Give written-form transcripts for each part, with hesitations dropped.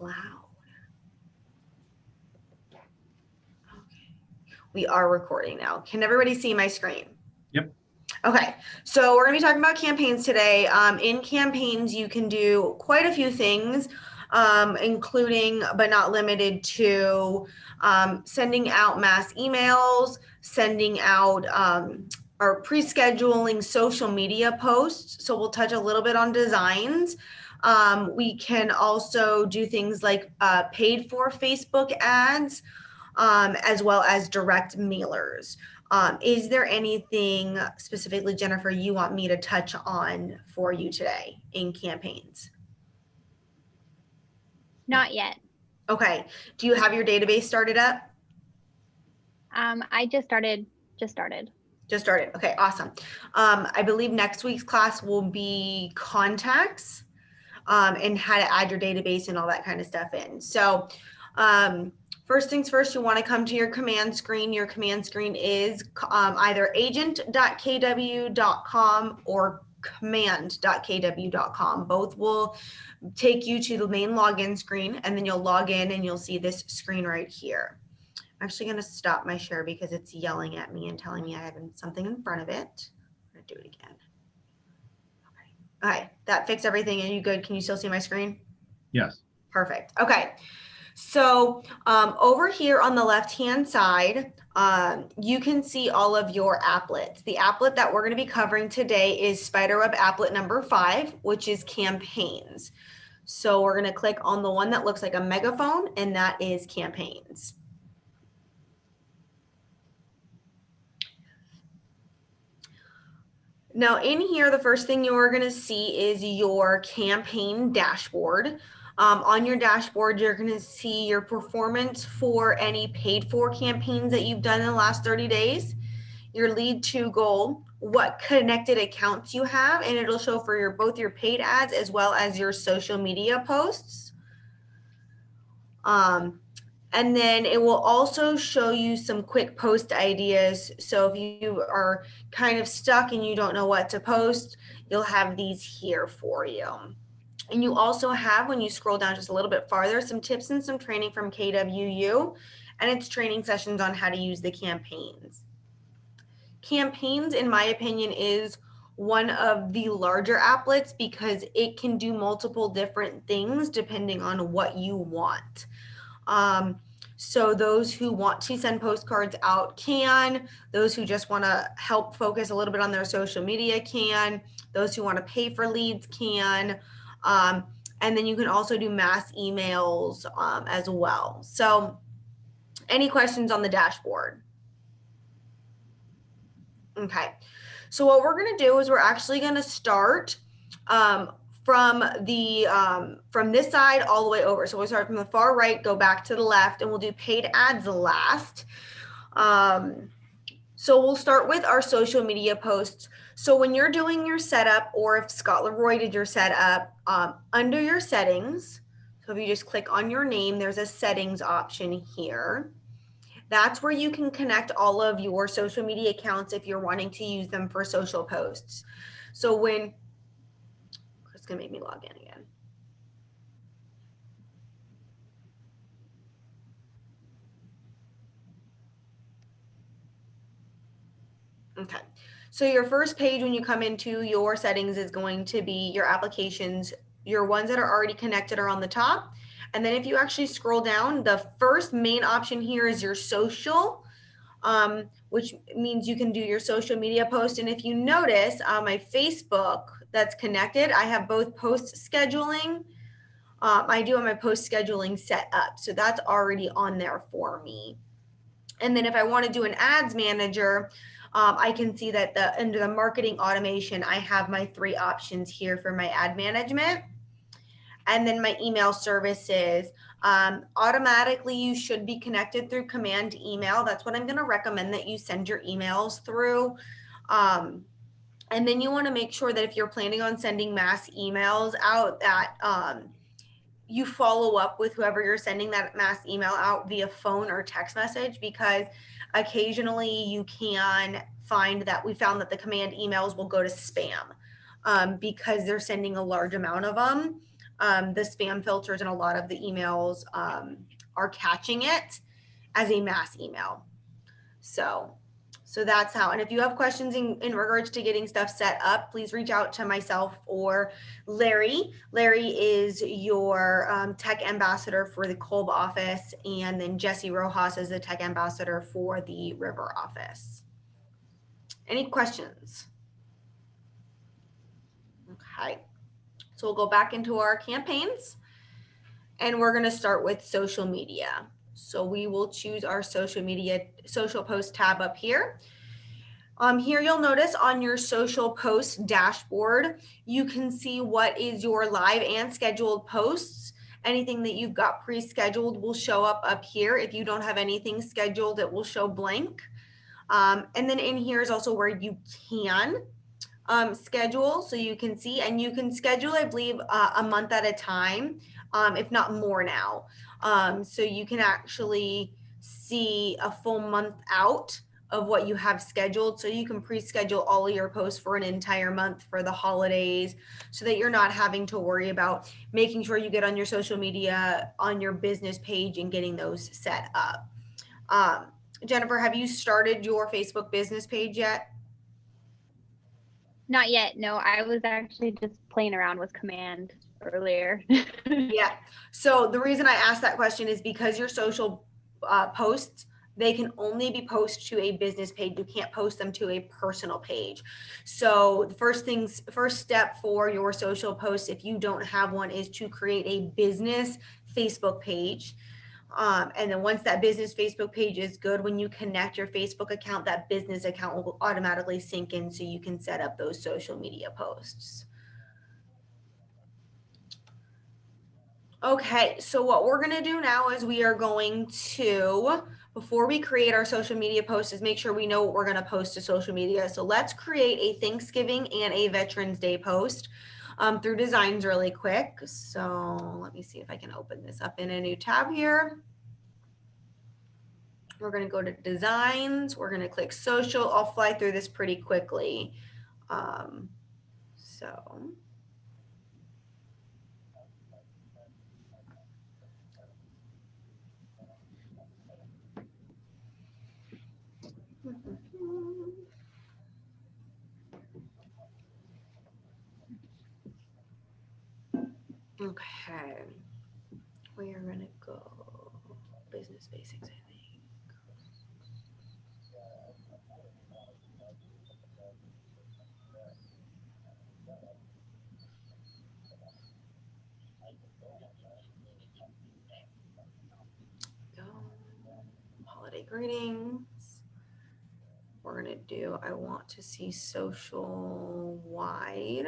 Loud. Okay. We are recording now. Can everybody see my screen? Yep. Okay, so we're going to be talking about campaigns today. In campaigns, you can do quite a few things, including but not limited to sending out mass emails, sending out or pre-scheduling social media posts. So we'll touch a little bit on designs. We can also do things like paid for Facebook ads, as well as direct mailers. Is there anything specifically, Jennifer, you want me to touch on for you today in campaigns? Not yet. Okay. Do you have your database started up? I just started. Just started. Okay, awesome. I believe next week's class will be contacts and how to add your database and all that kind of stuff in. So first things first, you want to come to your command screen. Your command screen is either agent.kw.com or command.kw.com. Both will take you to the main login screen, and then you'll log in and you'll see this screen right here. I'm actually going to stop my share because it's yelling at me and telling me I have something in front of it. I'm going to do it again. Okay, that fixed everything. Are you good? Can you still see my screen? Yes. Perfect. Okay. So over here on the left-hand side, you can see all of your applets. The applet that we're going to be covering today is Spiderweb applet number 5, which is campaigns. So we're going to click on the one that looks like a megaphone, and that is campaigns. Now in here, the first thing you're going to see is your campaign dashboard. On your dashboard, you're going to see your performance for any paid for campaigns that you've done in the last 30 days, your lead to goal, what connected accounts you have, and it'll show for both your paid ads as well as your social media posts. And then it will also show you some quick post ideas. So if you are kind of stuck and you don't know what to post, you'll have these here for you. And you also have, when you scroll down just a little bit farther, some tips and some training from KWU, and it's training sessions on how to use the campaigns. Campaigns, in my opinion, is one of the larger applets because it can do multiple different things depending on what you want. So those who want to send postcards out can, those who just want to help focus a little bit on their social media can, those who want to pay for leads can, and then you can also do mass emails as well. So any questions on the dashboard? Okay, so what we're going to do is we're actually going to start from this side all the way over. So we'll start from the far right, go back to the left, and we'll do paid ads last. So we'll start with our social media posts. So when you're doing your setup, or if Scott Leroy did your setup, under your settings, so if you just click on your name, there's a settings option here. That's where you can connect all of your social media accounts if you're wanting to use them for social posts. So when, it's gonna make me log in again. Okay, so your first page when you come into your settings is going to be your applications. Your ones that are already connected are on the top. And then if you actually scroll down, the first main option here is your social, which means you can do your social media post. And if you notice on my Facebook that's connected, I have both post scheduling. I do have my post scheduling set up. So that's already on there for me. And then if I want to do an ads manager, I can see that under the marketing automation, I have my 3 options here for my ad management. And then my email services, automatically you should be connected through command email. That's what I'm going to recommend that you send your emails through. And then you want to make sure that if you're planning on sending mass emails out, that you follow up with whoever you're sending that mass email out via phone or text message, because occasionally you can find that we found that the command emails will go to spam because they're sending a large amount of them. the spam filters and a lot of the emails are catching it as a mass email. So that's how. And if you have questions in regards to getting stuff set up, please reach out to myself or Larry. Larry is your tech ambassador for the Kolb office, and then Jesse Rojas is the tech ambassador for the River office. Any questions? Okay. So we'll go back into our campaigns, and we're going to start with social media. So we will choose our social post tab up here. Here you'll notice on your social post dashboard, you can see what is your live and scheduled posts. Anything that you've got pre-scheduled will show up here. If you don't have anything scheduled, it will show blank. And then in here is also where you can schedule, so you can see, and you can schedule, I believe, a month at a time, if not more now. So you can actually see a full month out of what you have scheduled. So you can pre-schedule all of your posts for an entire month for the holidays, so that you're not having to worry about making sure you get on your social media on your business page and getting those set up. Jennifer, have you started your Facebook business page yet? Not yet. No, I was actually just playing around with command earlier. Yeah. So the reason I asked that question is because your social posts, they can only be posted to a business page. You can't post them to a personal page. So the first step for your social posts, if you don't have one, is to create a business Facebook page. And then once that business Facebook page is good, when you connect your Facebook account, that business account will automatically sync in, so you can set up those social media posts. Okay, so what we're gonna do now is we are going to, before we create our social media post, is make sure we know what we're gonna post to social media. So let's create a Thanksgiving and a Veterans Day post through Designs really quick. So let me see if I can open this up in a new tab here. We're gonna go to Designs, we're gonna click Social. I'll fly through this pretty quickly. So okay, we are gonna go business basics, I think. Go holiday greetings. We're gonna do, I want to see social wide.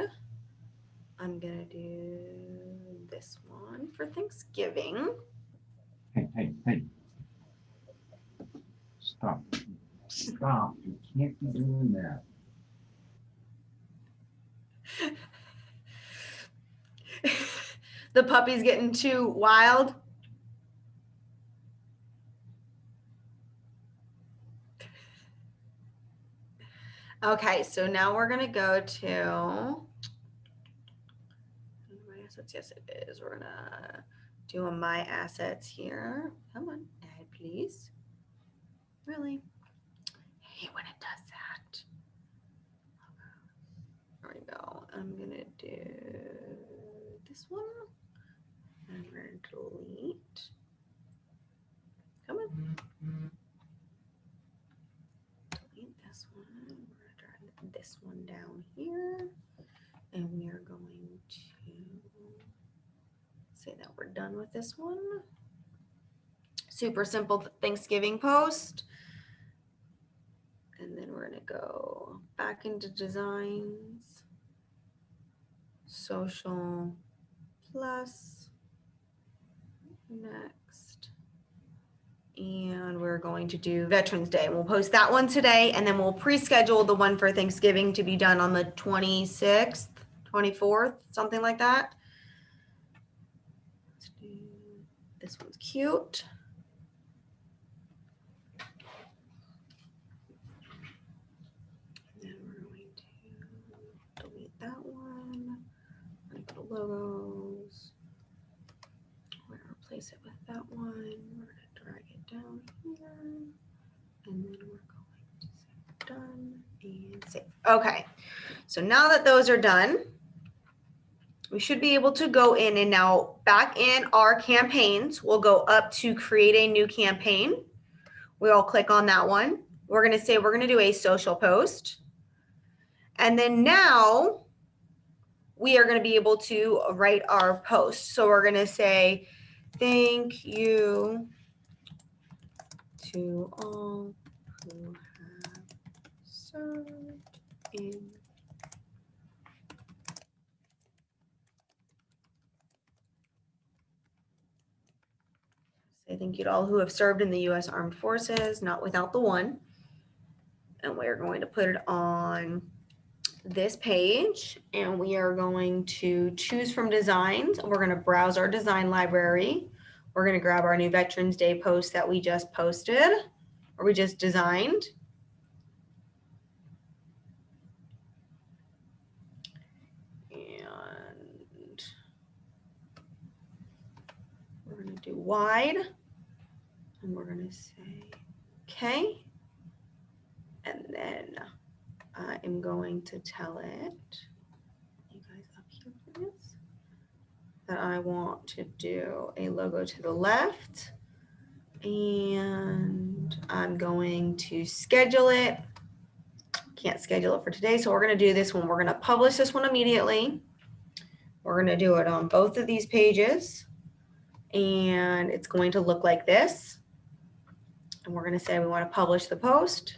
I'm gonna do this one for Thanksgiving. Hey. Stop. Stop. You can't be doing that. The puppy's getting too wild. Okay, so now we're gonna go to my assets. Yes, it is. We're gonna do a my assets here. Come on, add please. Really? I hate when it does that. There we go. I'm gonna do this one. And we're gonna delete. Come on. Delete this one. We're gonna drag this one down here. And we are going to say that we're done with this one. Super simple Thanksgiving post. And then we're gonna go back into designs, social plus, next. And we're going to do Veterans Day. We'll post that one today, and then we'll pre-schedule the one for Thanksgiving to be done on the 26th, 24th, something like that. Let's do, this one's cute. And then we're going to delete that one. I'm gonna go to logos. that one. We're going to drag it down here. And then we're going to say done and save. Okay, so now that those are done, we should be able to go in and now back in our campaigns, we'll go up to create a new campaign. We'll click on that one. We're going to say we're going to do a social post. And then now we are going to be able to write our post. So we're going to say, thank you to all who have served in. Say thank you to all who have served in the U.S. Armed Forces, not without the one. And we're going to put it on this page, and we are going to choose from designs. We're going to browse our design library. We're going to grab our new Veterans Day post that we just posted, or we just designed. And we're going to do wide, and we're going to say, okay. And then I am going to tell it, you guys up here for this, that I want to do a logo to the left, and I'm going to schedule it. Can't schedule it for today, so we're going to do this one. We're going to publish this one immediately. We're going to do it on both of these pages, and it's going to look like this. And we're going to say we want to publish the post.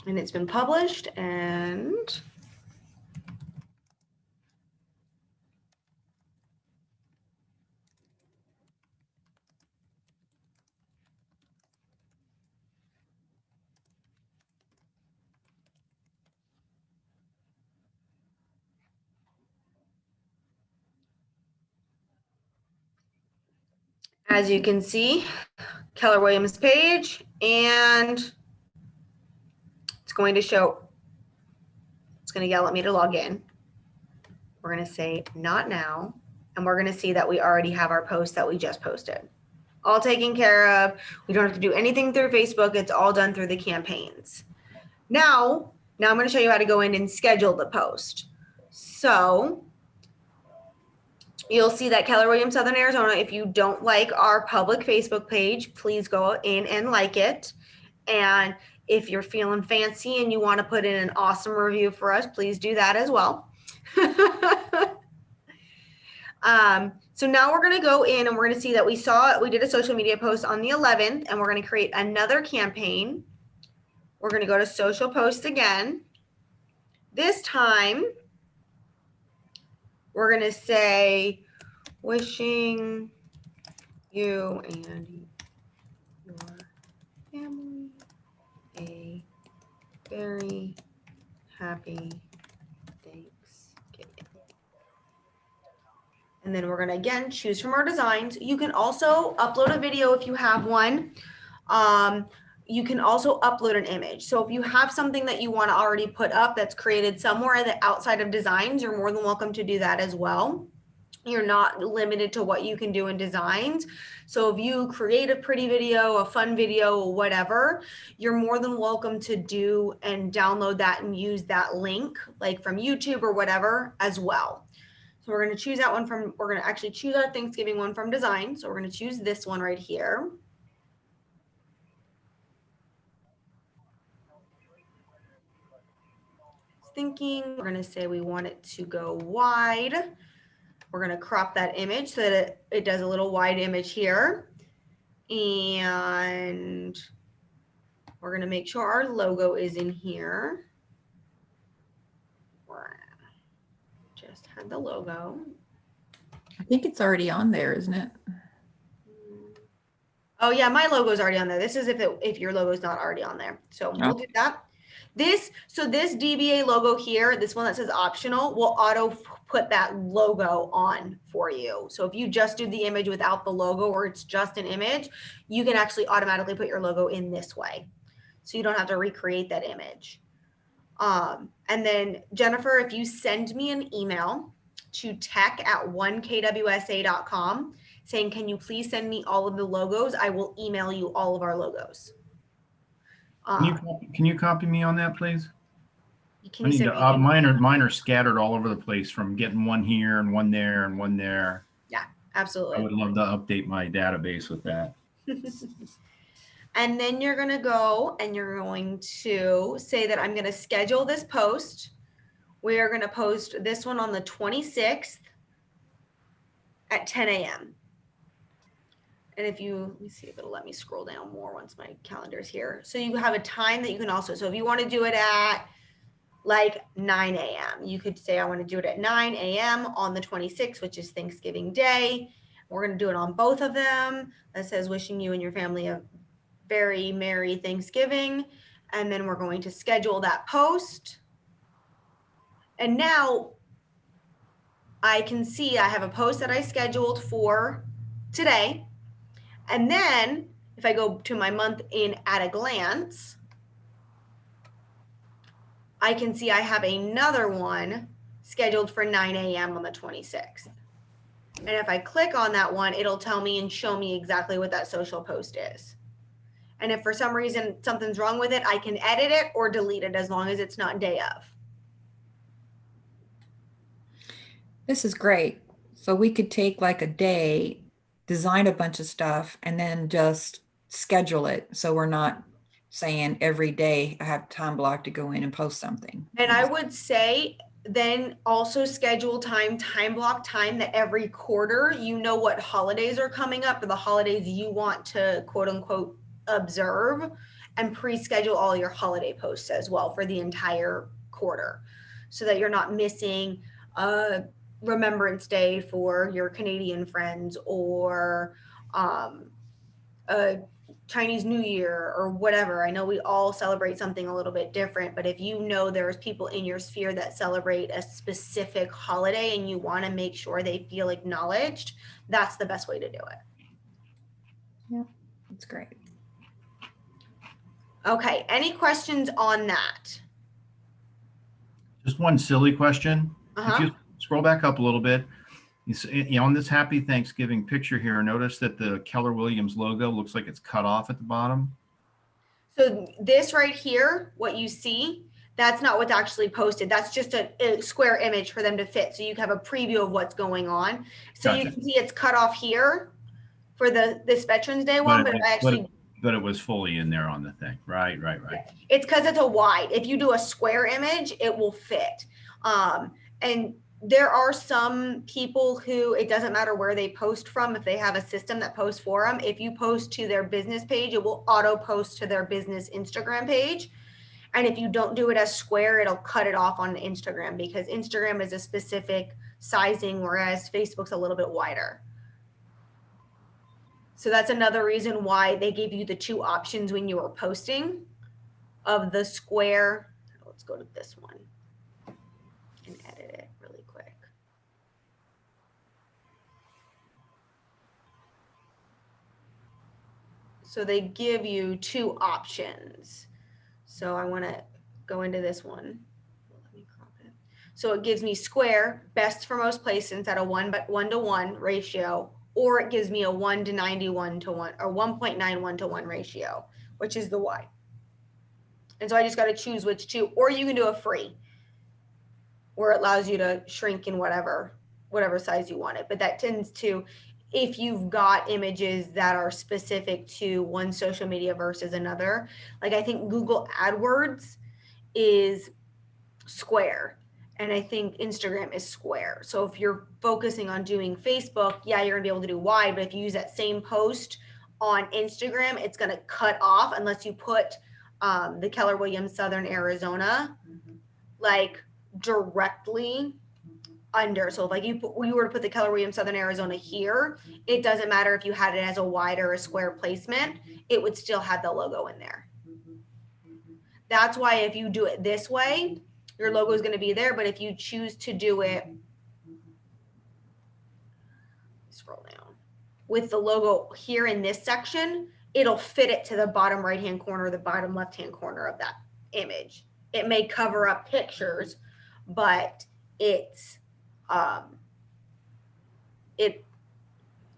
And it's been published, and as you can see, Keller Williams page, and it's going to show, it's going to yell at me to log in. We're going to say not now, and we're going to see that we already have our post that we just posted. All taken care of. We don't have to do anything through Facebook. It's all done through the campaigns. Now I'm going to show you how to go in and schedule the post. So you'll see that Keller Williams Southern Arizona, if you don't like our public Facebook page, please go in and like it. And if you're feeling fancy and you want to put in an awesome review for us, please do that as well. So now we're going to go in and we're going to see that we did a social media post on the 11th, and we're going to create another campaign. We're going to go to social post again. This time we're going to say, wishing you and your family a very happy Thanksgiving. And then we're going to again choose from our designs. You can also upload a video if you have one. You can also upload an image. So if you have something that you want to already put up that's created somewhere outside of designs, you're more than welcome to do that as well. You're not limited to what you can do in designs. So if you create a pretty video, a fun video, or whatever, you're more than welcome to do and download that and use that link, like from YouTube or whatever as well. So we're going to choose that one we're going to actually choose our Thanksgiving one from design. So we're going to choose this one right here. Thinking, we're going to say we want it to go wide. We're going to crop that image so that it does a little wide image here. And we're going to make sure our logo is in here. Just had the logo. I think it's already on there, isn't it? Oh yeah, my logo is already on there. This is if your logo is not already on there. So we'll do that. This DBA logo here, this one that says optional, will auto put that logo on for you. So if you just do the image without the logo, or it's just an image, you can actually automatically put your logo in this way. so you don't have to recreate that image. And then Jennifer, if you send me an email to tech@1kwsa.com saying, can you please send me all of the logos? I will email you all of our logos. Can you copy me on that, please? Can you send me an mine are scattered all over the place from getting one here and one there and one there. Yeah, I absolutely. would love to update my database with that. And then you're going to go and you're going to say that I'm going to schedule this post. We are going to post this one on the 26th at 10 a.m. And if you, let me see if it'll let me scroll down more once my calendar's here. So you have a time that you can also, so if you want to do it at like 9 a.m., you could say, I want to do it at 9 a.m. on the 26th, which is Thanksgiving Day. We're going to do it on both of them. That says wishing you and your family a very Merry Thanksgiving. And then we're going to schedule that post. And now I can see I have a post that I scheduled for today. And then if I go to my month in at a glance, I can see I have another one scheduled for 9 a.m. on the 26th. And if I click on that one, it'll tell me and show me exactly what that social post is. And if for some reason something's wrong with it, I can edit it or delete it as long as it's not day of. This is great. So we could take like a day, design a bunch of stuff, and then just schedule it. So we're not saying every day I have time block to go in and post something. And I would say then also schedule time block time that every quarter, you know what holidays are coming up or the holidays you want to quote unquote observe, and pre-schedule all your holiday posts as well for the entire quarter so that you're not missing Remembrance Day for your Canadian friends or a Chinese New Year or whatever. I know we all celebrate something a little bit different, but if you know there's people in your sphere that celebrate a specific holiday and you want to make sure they feel acknowledged, that's the best way to do it. Yeah, that's great. Okay, any questions on that? Just one silly question. If you scroll back up a little bit, on this Happy Thanksgiving picture here, notice that the Keller Williams logo looks like it's cut off at the bottom. So this right here, what you see, that's not what's actually posted. That's just a square image for them to fit. So you have a preview of what's going on. So Gotcha. you can see it's cut off here for this Veterans Day one, but it was fully in there on the thing. Right. It's because it's a wide. If you do a square image, it will fit. And there are some people who it doesn't matter where they post from. If they have a system that posts for them, if you post to their business page, it will auto post to their business Instagram page. And if you don't do it as square, it'll cut it off on Instagram because Instagram is a specific sizing, whereas Facebook's a little bit wider. So that's another reason why they gave you the two options when you were posting of the square. Let's go to this one and edit it really quick. So they give you two options. So I want to go into this one. Let me crop it. So it gives me square, best for most placements at a 1:1 ratio, or it gives me a 1 to 91 to 1 or 1.91 to 1 ratio, which is the wide. And so I just got to choose which two, or you can do a free where it allows you to shrink in whatever size you want it. But that tends to, if you've got images that are specific to one social media versus another, like I think Google AdWords is square. And I think Instagram is square. So if you're focusing on doing Facebook, yeah, you're gonna be able to do wide, but if you use that same post on Instagram, it's gonna cut off unless you put the Keller Williams Southern Arizona like directly under. So if like you were to put the Keller Williams Southern Arizona here, it doesn't matter if you had it as a wide or a square placement, it would still have the logo in there. That's why if you do it this way, your logo is going to be there, but if you choose to do it, scroll down, with the logo here in this section, it'll fit it to the bottom right-hand corner, the bottom left-hand corner of that image. It may cover up pictures, but it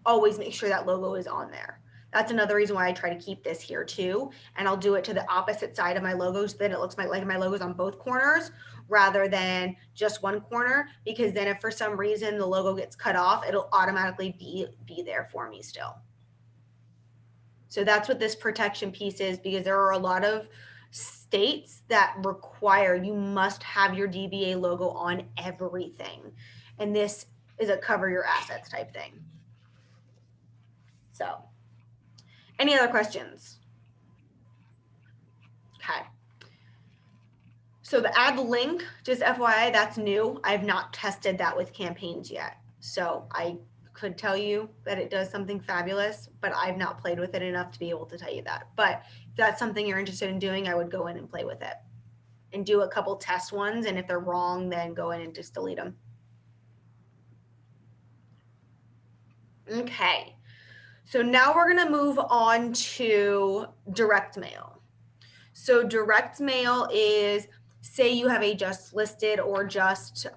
always makes sure that logo is on there. That's another reason why I try to keep this here too. And I'll do it to the opposite side of my logos, so that it looks like my logo's on both corners rather than just one corner, because then if for some reason the logo gets cut off, it'll automatically be there for me still. So that's what this protection piece is, because there are a lot of states that require you must have your DBA logo on everything. And this is a cover your assets type thing. So, any other questions? Okay. So the add link, just FYI, that's new. I've not tested that with campaigns yet. So I could tell you that it does something fabulous, but I've not played with it enough to be able to tell you that. But if that's something you're interested in doing, I would go in and play with it and do a couple test ones. And if they're wrong, then go in and just delete them. Okay. So now we're going to move on to direct mail. So direct mail is, say you have a just listed or just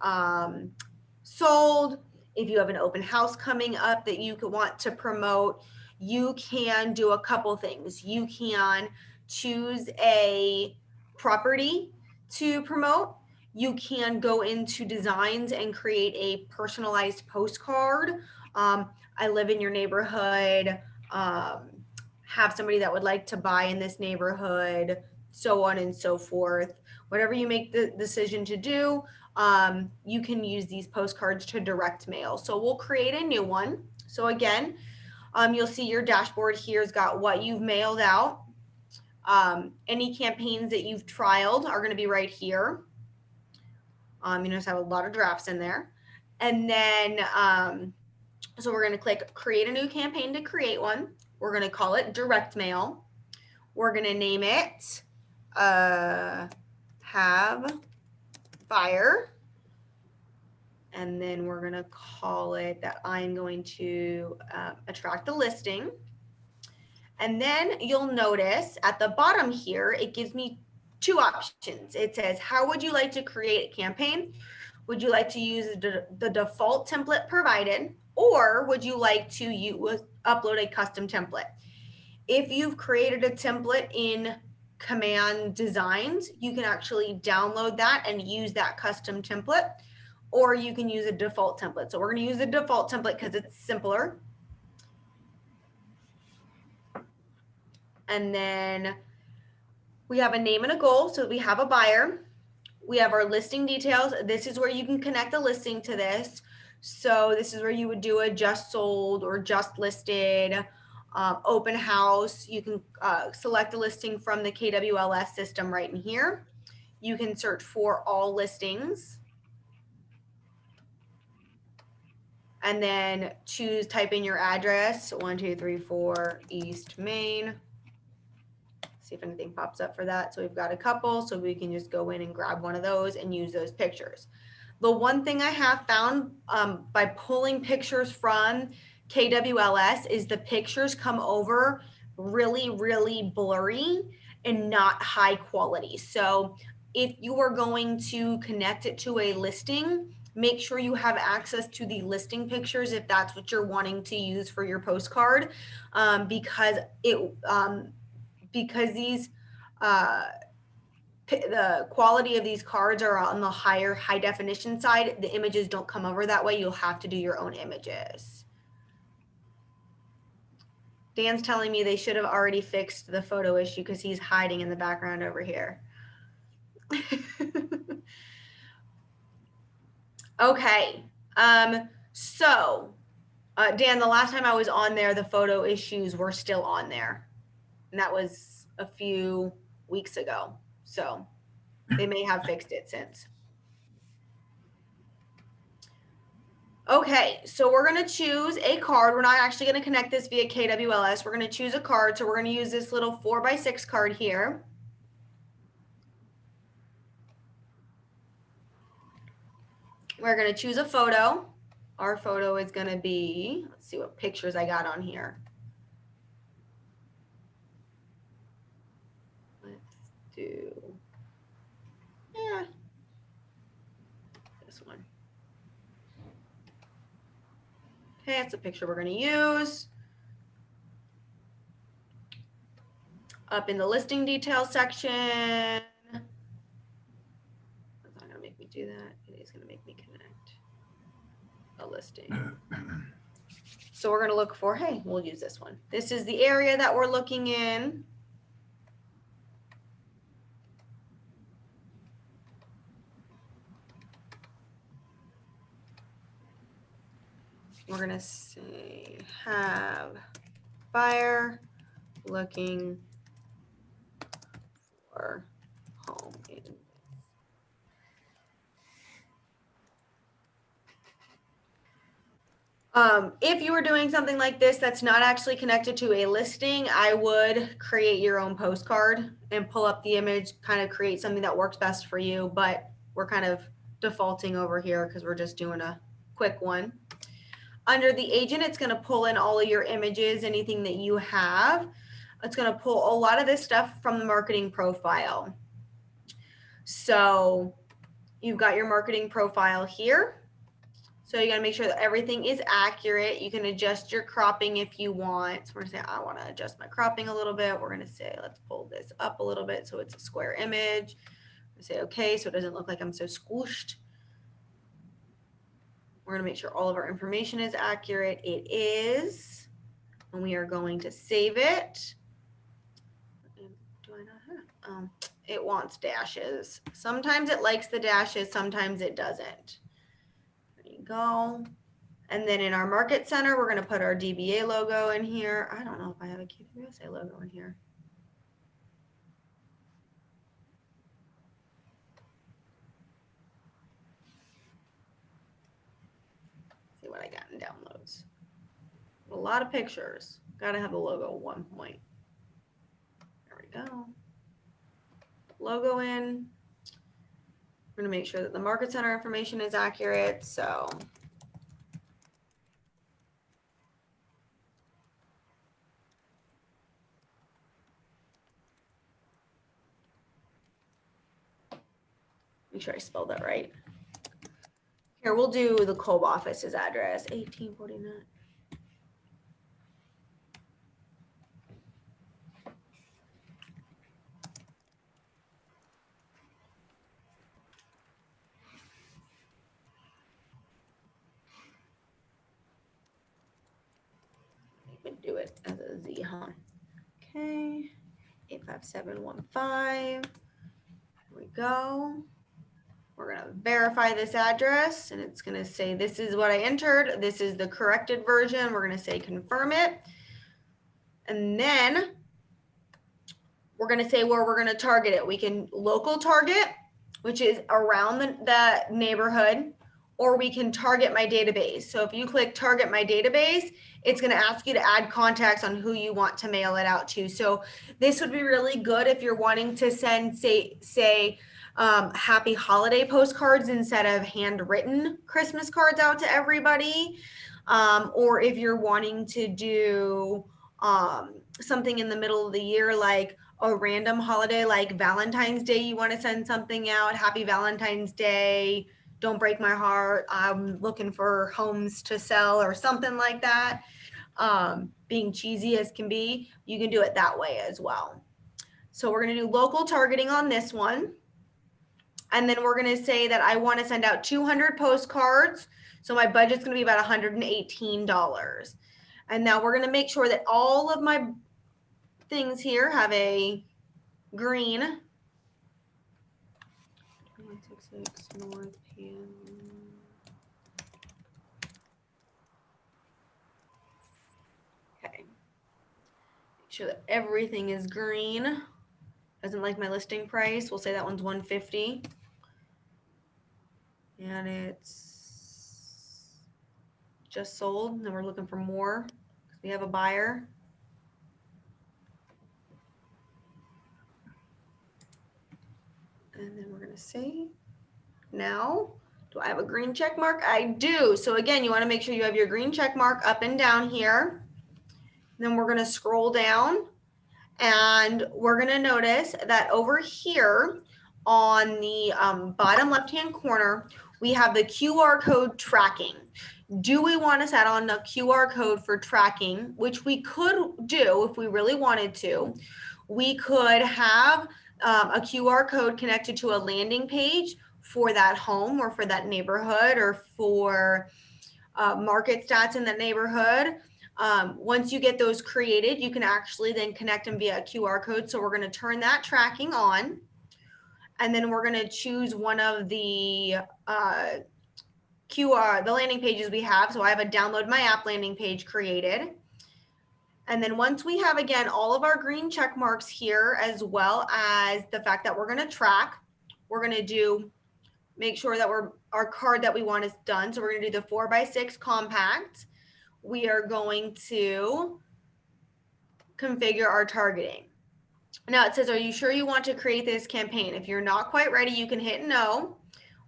sold. If you have an open house coming up that you could want to promote, you can do a couple things. You can choose a property to promote. You can go into designs and create a personalized postcard. I live in your neighborhood, have somebody that would like to buy in this neighborhood, so on and so forth. Whatever you make the decision to do, you can use these postcards to direct mail. So we'll create a new one. So again, you'll see your dashboard here's got what you've mailed out. Any campaigns that you've trialed are going to be right here. You notice I have a lot of drafts in there. And then, so we're going to click create a new campaign to create one. We're going to call it direct mail. We're going to name it have fire. And then we're going to call it that I'm going to attract a listing. And then you'll notice at the bottom here, it gives me two options. It says, how would you like to create a campaign? Would you like to use the default template provided, or would you like to upload a custom template? If you've created a template in Command Designs, you can actually download that and use that custom template, or you can use a default template. So we're going to use the default template because it's simpler. And then we have a name and a goal. So we have a buyer. We have our listing details. This is where you can connect a listing to this. So this is where you would do a just sold or just listed, open house. You can select a listing from the KWLS system right in here. You can search for all listings. And then type in your address, 1234 East Main. See if anything pops up for that. So we've got a couple, so we can just go in and grab one of those and use those pictures. The one thing I have found by pulling pictures from KWLS is the pictures come over really, really blurry and not high quality. So if you are going to connect it to a listing, make sure you have access to the listing pictures if that's what you're wanting to use for your postcard, because these the quality of these cards are on the high definition side. The images don't come over that way. You'll have to do your own images. Dan's telling me they should have already fixed the photo issue because he's hiding in the background over here. Okay. So Dan, the last time I was on there, the photo issues were still on there. And that was a few weeks ago. So they may have fixed it since. Okay, so we're going to choose a card. We're not actually going to connect this via KWLS. We're going to choose a card. So we're going to use this little 4x6 card here. We're going to choose a photo. Our photo is going to be, let's see what pictures I got on here. this one. Okay, that's the picture we're going to use. Up in the listing details section. It's not going to make me do that. It is going to make me connect a listing. So we're going to look for, hey, we'll use this one. This is the area that we're looking in. We're going to say have buyer looking for home in. If you were doing something like this that's not actually connected to a listing, I would create your own postcard and pull up the image, kind of create something that works best for you. But we're kind of defaulting over here because we're just doing a quick one. Under the agent, it's going to pull in all of your images, anything that you have. It's going to pull a lot of this stuff from the marketing profile. So you've got your marketing profile here. So you got to make sure that everything is accurate. You can adjust your cropping if you want. So we're going to say, I want to adjust my cropping a little bit. We're going to say, let's pull this up a little bit so it's a square image. We're going to say, okay, so it doesn't look like I'm so squished. We're going to make sure all of our information is accurate. It is. And we are going to save it. Do I not have? It wants dashes. Sometimes it likes the dashes, sometimes it doesn't. There you go. And then in our market center, we're going to put our DBA logo in here. I don't know if I have a KWSA logo in here. See what I got in downloads. A lot of pictures. Got to have the logo at one point. There we go. Logo in. We're going to make sure that the market center information is accurate. So make sure I spelled that right. Here, we'll do the Kolb office's address, 1849. Do it as a Z, huh? Okay, 85715. Here we go. We're gonna verify this address and it's gonna say, this is what I entered. This is the corrected version. We're gonna say confirm it. And then we're gonna say where we're gonna target it. We can local target, which is around the neighborhood, or we can target my database. So if you click target my database, it's going to ask you to add contacts on who you want to mail it out to. So this would be really good if you're wanting to send, say happy holiday postcards instead of handwritten Christmas cards out to everybody. Or if you're wanting to do something in the middle of the year, like a random holiday like Valentine's Day, you want to send something out, happy Valentine's Day, don't break my heart, I'm looking for homes to sell or something like that. Being cheesy as can be, you can do it that way as well. So we're going to do local targeting on this one. And then we're going to say that I want to send out 200 postcards. So my budget's going to be about $118. And now we're going to make sure that all of my things here have a green. 166 North Pan. Okay. Make sure that everything is green. Doesn't like my listing price. We'll say that one's 150. And it's just sold. And then we're looking for more. We have a buyer. And then we're going to say, now, do I have a green check mark? I do. So again, you want to make sure you have your green check mark up and down here. Then we're going to scroll down and we're going to notice that over here on the bottom left-hand corner, we have the QR code tracking. Do we want to set on a QR code for tracking, which we could do if we really wanted to? We could have a QR code connected to a landing page for that home or for that neighborhood or for market stats in the neighborhood. Once you get those created, you can actually then connect them via a QR code. So we're going to turn that tracking on. And then we're going to choose one of the the landing pages we have. So I have a download my app landing page created. And then once we have, again, all of our green check marks here, as well as the fact that we're going to track, we're going to make sure that our card that we want is done. So we're going to do the 4x6 compact. We are going to configure our targeting. Now it says, are you sure you want to create this campaign? If you're not quite ready, you can hit no.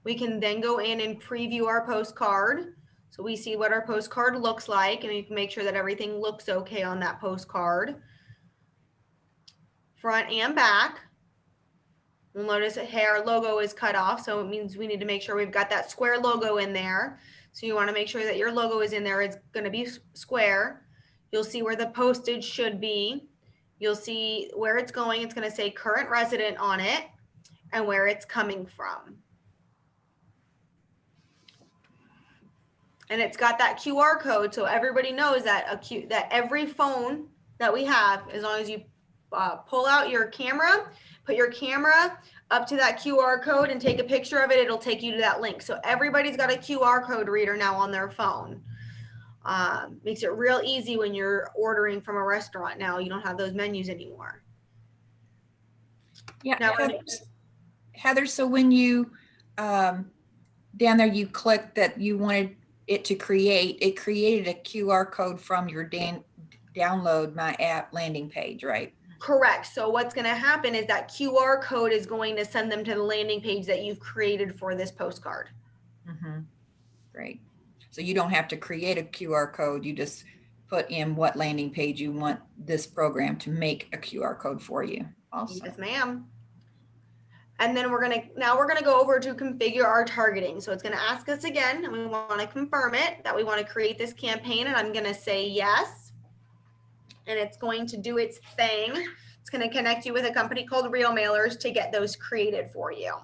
We can then go in and preview our postcard. So we see what our postcard looks like, and we can make sure that everything looks okay on that postcard. Front and back. You'll notice that our logo is cut off, so it means we need to make sure we've got that square logo in there. So you want to make sure that your logo is in there. It's going to be square. You'll see where the postage should be. You'll see where it's going. It's going to say current resident on it and where it's coming from. And it's got that QR code, so everybody knows that that every phone that we have, as long as you pull out your camera, put your camera up to that QR code and take a picture of it, it'll take you to that link. So everybody's got a QR code reader now on their phone. Makes it real easy when you're ordering from a restaurant now. You don't have those menus anymore. Yeah, Now, Heather, so when you, down there, you clicked that you wanted it to create, it created a QR code from your download my app landing page, right? Correct. So what's going to happen is that QR code is going to send them to the landing page that you've created for this postcard. Mm-hmm. Great. So you don't have to create a QR code. You just put in what landing page you want this program to make a QR code for you. Also. Yes, ma'am. And then we're going to go over to configure our targeting. So it's going to ask us again, and we want to confirm it that we want to create this campaign. And I'm going to say yes. And it's going to do its thing. It's going to connect you with a company called Real Mailers to get those created for you.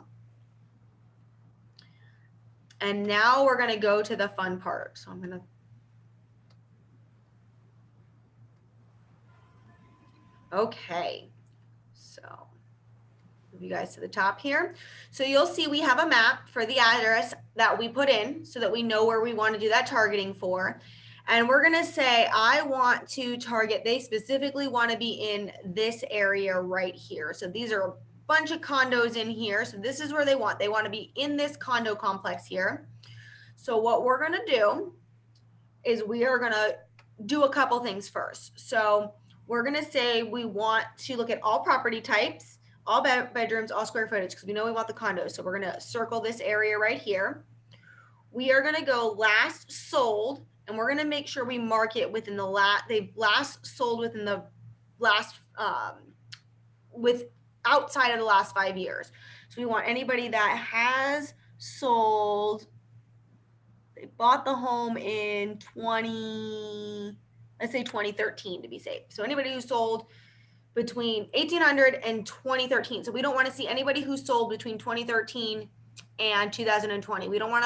And now we're going to go to the fun part. So I'm going to okay. So move you guys to the top here. So you'll see we have a map for the address that we put in so that we know where we want to do that targeting for. And we're going to say, I want to target, they specifically want to be in this area right here. So these are a bunch of condos in here. So this is where they want to be in this condo complex here. So what we're going to do is we are going to do a couple things first. So we're going to say we want to look at all property types, all bedrooms, all square footage, because we know we want the condos. So we're going to circle this area right here. We are going to go last sold. And we're going to make sure we mark it within the they've last sold within the last, outside of the last 5 years. So we want anybody that has sold, they bought the home in let's say 2013 to be safe. So anybody who sold between 1800 and 2013. So we don't want to see anybody who sold between 2013 and 2020. We don't want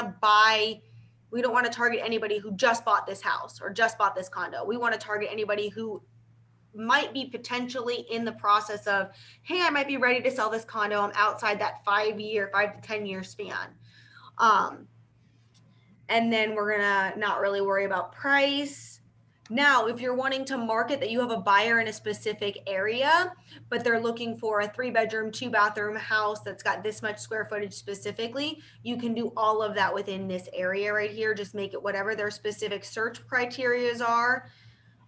to target anybody who just bought this house or just bought this condo. We want to target anybody who might be potentially in the process of, hey, I might be ready to sell this condo. I'm outside that 5 to 10 year span. And then we're going to not really worry about price. Now, if you're wanting to market that you have a buyer in a specific area, but they're looking for a 3-bedroom, 2-bathroom house that's got this much square footage specifically, you can do all of that within this area right here. Just make it whatever their specific search criteria are,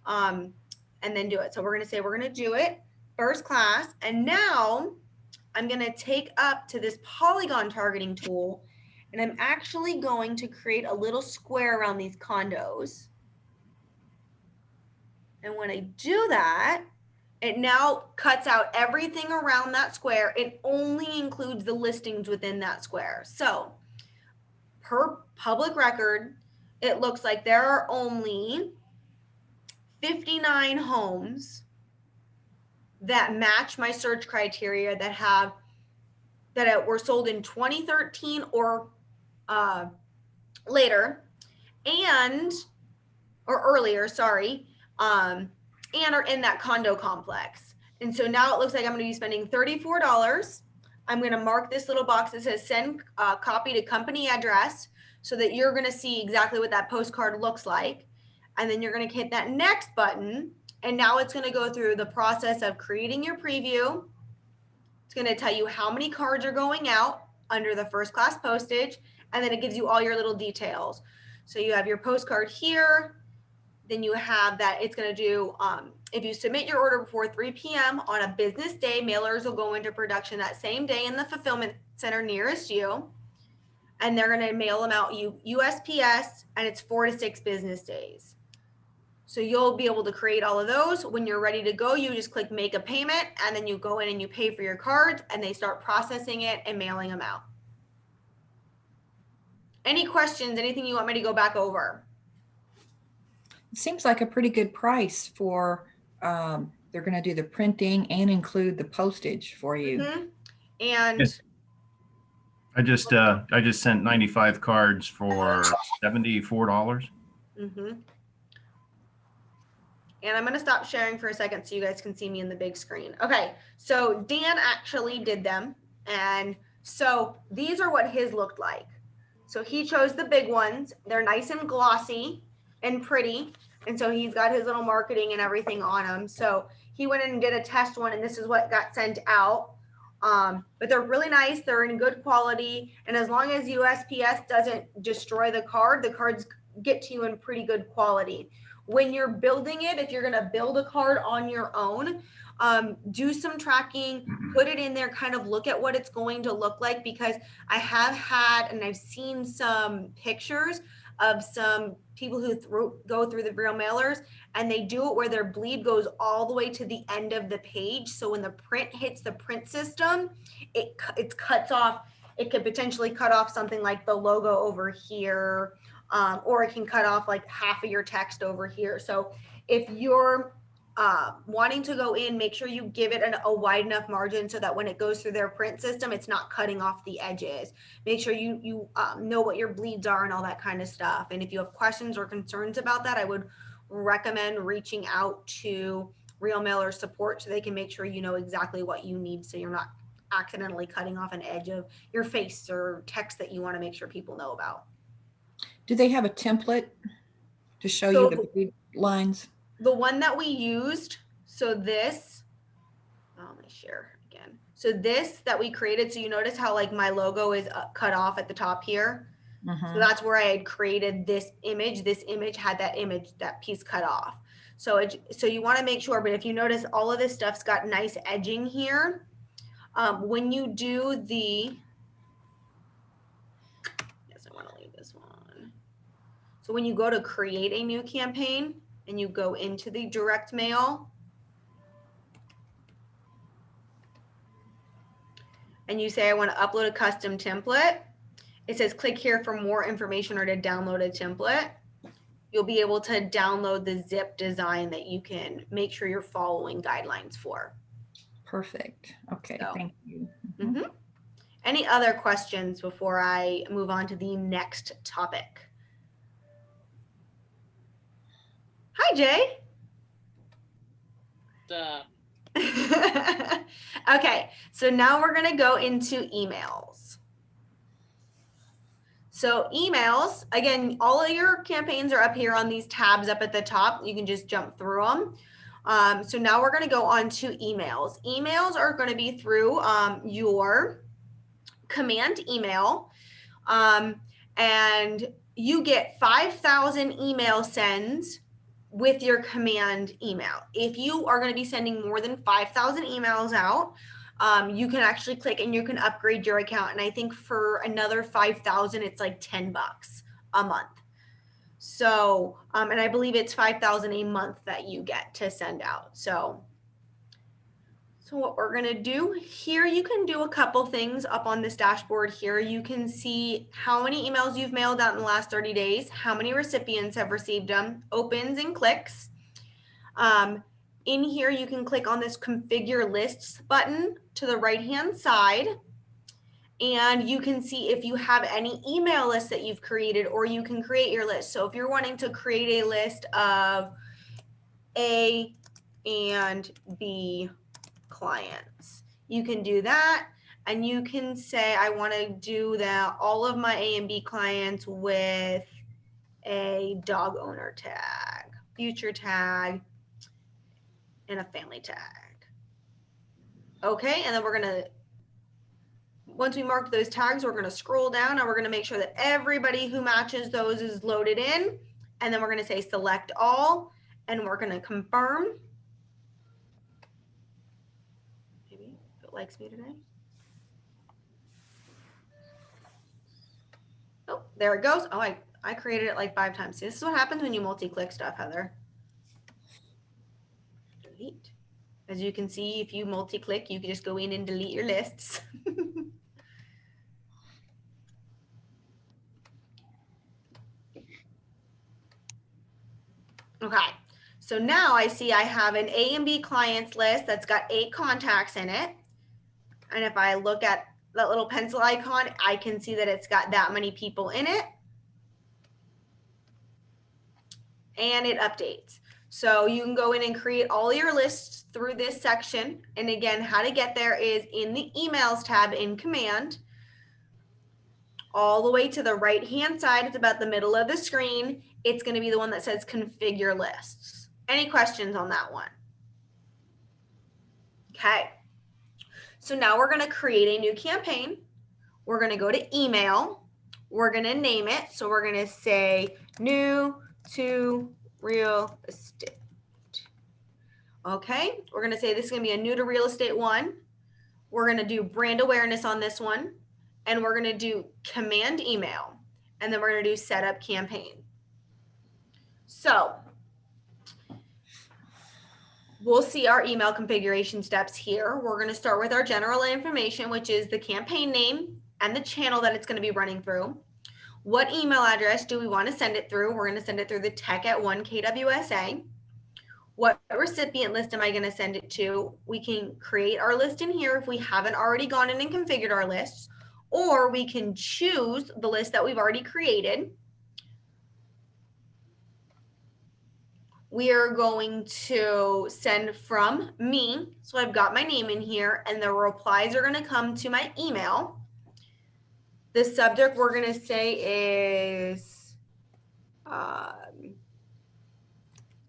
and then do it. So we're going to say we're going to do it first class. And now I'm going to take up to this polygon targeting tool, and I'm actually going to create a little square around these condos. And when I do that, It now cuts out everything around that square. It only includes the listings within that square. So per public record, it looks like there are only 59 homes that match my search criteria that were sold in 2013 or later, or earlier, sorry, and are in that condo complex. And so now it looks like I'm going to be spending $34. I'm going to mark this little box that says send copy to company address so that you're going to see exactly what that postcard looks like. And then you're going to hit that next button. And now it's going to go through the process of creating your preview. It's going to tell you how many cards are going out under the first class postage. And then it gives you all your little details. So you have your postcard here. Then you have that it's going to do, if you submit your order before 3 p.m. on a business day, mailers will go into production that same day in the fulfillment center nearest you. And they're going to mail them out USPS, and it's 4 to 6 business days. So you'll be able to create all of those. When you're ready to go, you just click make a payment, and then you go in and you pay for your cards, and they start processing it and mailing them out. Any questions? Anything you want me to go back over? It seems like a pretty good price for, they're going to do the printing and include the postage for you. Mm-hmm. And Yes. I just sent 95 cards for $74. Mm-hmm. And I'm going to stop sharing for a second so you guys can see me in the big screen. Okay, so Dan actually did them. And so these are what his looked like. So he chose the big ones. They're nice and glossy and pretty. And so he's got his little marketing and everything on them. So he went in and did a test one, and this is what got sent out. But they're really nice. They're in good quality. And as long as USPS doesn't destroy the card, the cards get to you in pretty good quality. When you're building it, if you're going to build a card on your own, do some tracking, put it in there, kind of look at what it's going to look like, because I have had, and I've seen some pictures of some people who go through the real mailers, and they do it where their bleed goes all the way to the end of the page. So when the print hits the print system, it cuts off. It could potentially cut off something like the logo over here, or it can cut off like half of your text over here. So if you're wanting to go in, make sure you give it a wide enough margin so that when it goes through their print system, it's not cutting off the edges. Make sure you know what your bleeds are and all that kind of stuff. And if you have questions or concerns about that, I would recommend reaching out to Real Mailer support so they can make sure you know exactly what you need, so you're not accidentally cutting off an edge of your face or text that you want to make sure people know about. Do they have a template to show you the bleed lines? The one that we used, so this, let me share again. So this that we created, so you notice how like my logo is cut off at the top here. Mm-hmm. So that's where I had created this image. This image had that piece cut off. So you want to make sure, but if you notice all of this stuff's got nice edging here. When you do the, yes, I want to leave this one. So when you go to create a new campaign, and you go into the direct mail, and you say, I want to upload a custom template. It says click here for more information or to download a template. You'll be able to download the zip design that you can make sure you're following guidelines for. Perfect. Okay, so, thank you. Mm-hmm. Any other questions before I move on to the next topic? Hi, Jay. Okay, so now we're going to go into emails. So emails, again, all of your campaigns are up here on these tabs up at the top. You can just jump through them. So now we're going to go on to emails. Emails are going to be through your command email, and you get 5,000 email sends with your command email. If you are going to be sending more than 5,000 emails out, you can actually click and you can upgrade your account. And I think for another 5,000, it's like $10 a month. So, and I believe it's 5,000 a month that you get to send out. So So what we're gonna do here, you can do a couple things up on this dashboard here. You can see how many emails you've mailed out in the last 30 days, how many recipients have received them, opens and clicks. In here, you can click on this configure lists button to the right-hand side, and you can see if you have any email lists that you've created, or you can create your list. So if you're wanting to create a list of A and B clients, you can do that, and you can say I want to do that all of my A and B clients with a dog owner tag, future tag, and a family tag. Okay, and then we're gonna, once we mark those tags, we're gonna scroll down and we're gonna make sure that everybody who matches those is loaded in, and then we're gonna say select all, and we're gonna confirm. Maybe if it likes me today. Oh, there it goes. Oh, I created it like 5 times. See, this is what happens when you multi-click stuff, Heather. Delete. As you can see, if you multi-click, you can just go in and delete your lists. Okay, so now I see I have an A and B clients list that's got 8 contacts in it. And if I look at that little pencil icon, I can see that it's got that many people in it. And it updates. So you can go in and create all your lists through this section. And again, how to get there is in the emails tab in command. All the way to the right-hand side, it's about the middle of the screen. It's going to be the one that says configure lists. Any questions on that one? Okay. So now we're going to create a new campaign. We're going to go to email. We're going to name it. So we're going to say new to real estate. Okay. We're going to say this is going to be a new to real estate one. We're going to do brand awareness on this one. And we're going to do command email. And then we're going to do setup campaign. So we'll see our email configuration steps here. We're going to start with our general information, which is the campaign name and the channel that it's going to be running through. What email address do we want to send it through? We're going to send it through the tech@1kwsa. What recipient list am I going to send it to? We can create our list in here if we haven't already gone in and configured our lists, or we can choose the list that we've already created. We are going to send from me. So I've got my name in here, and the replies are going to come to my email. The subject we're going to say is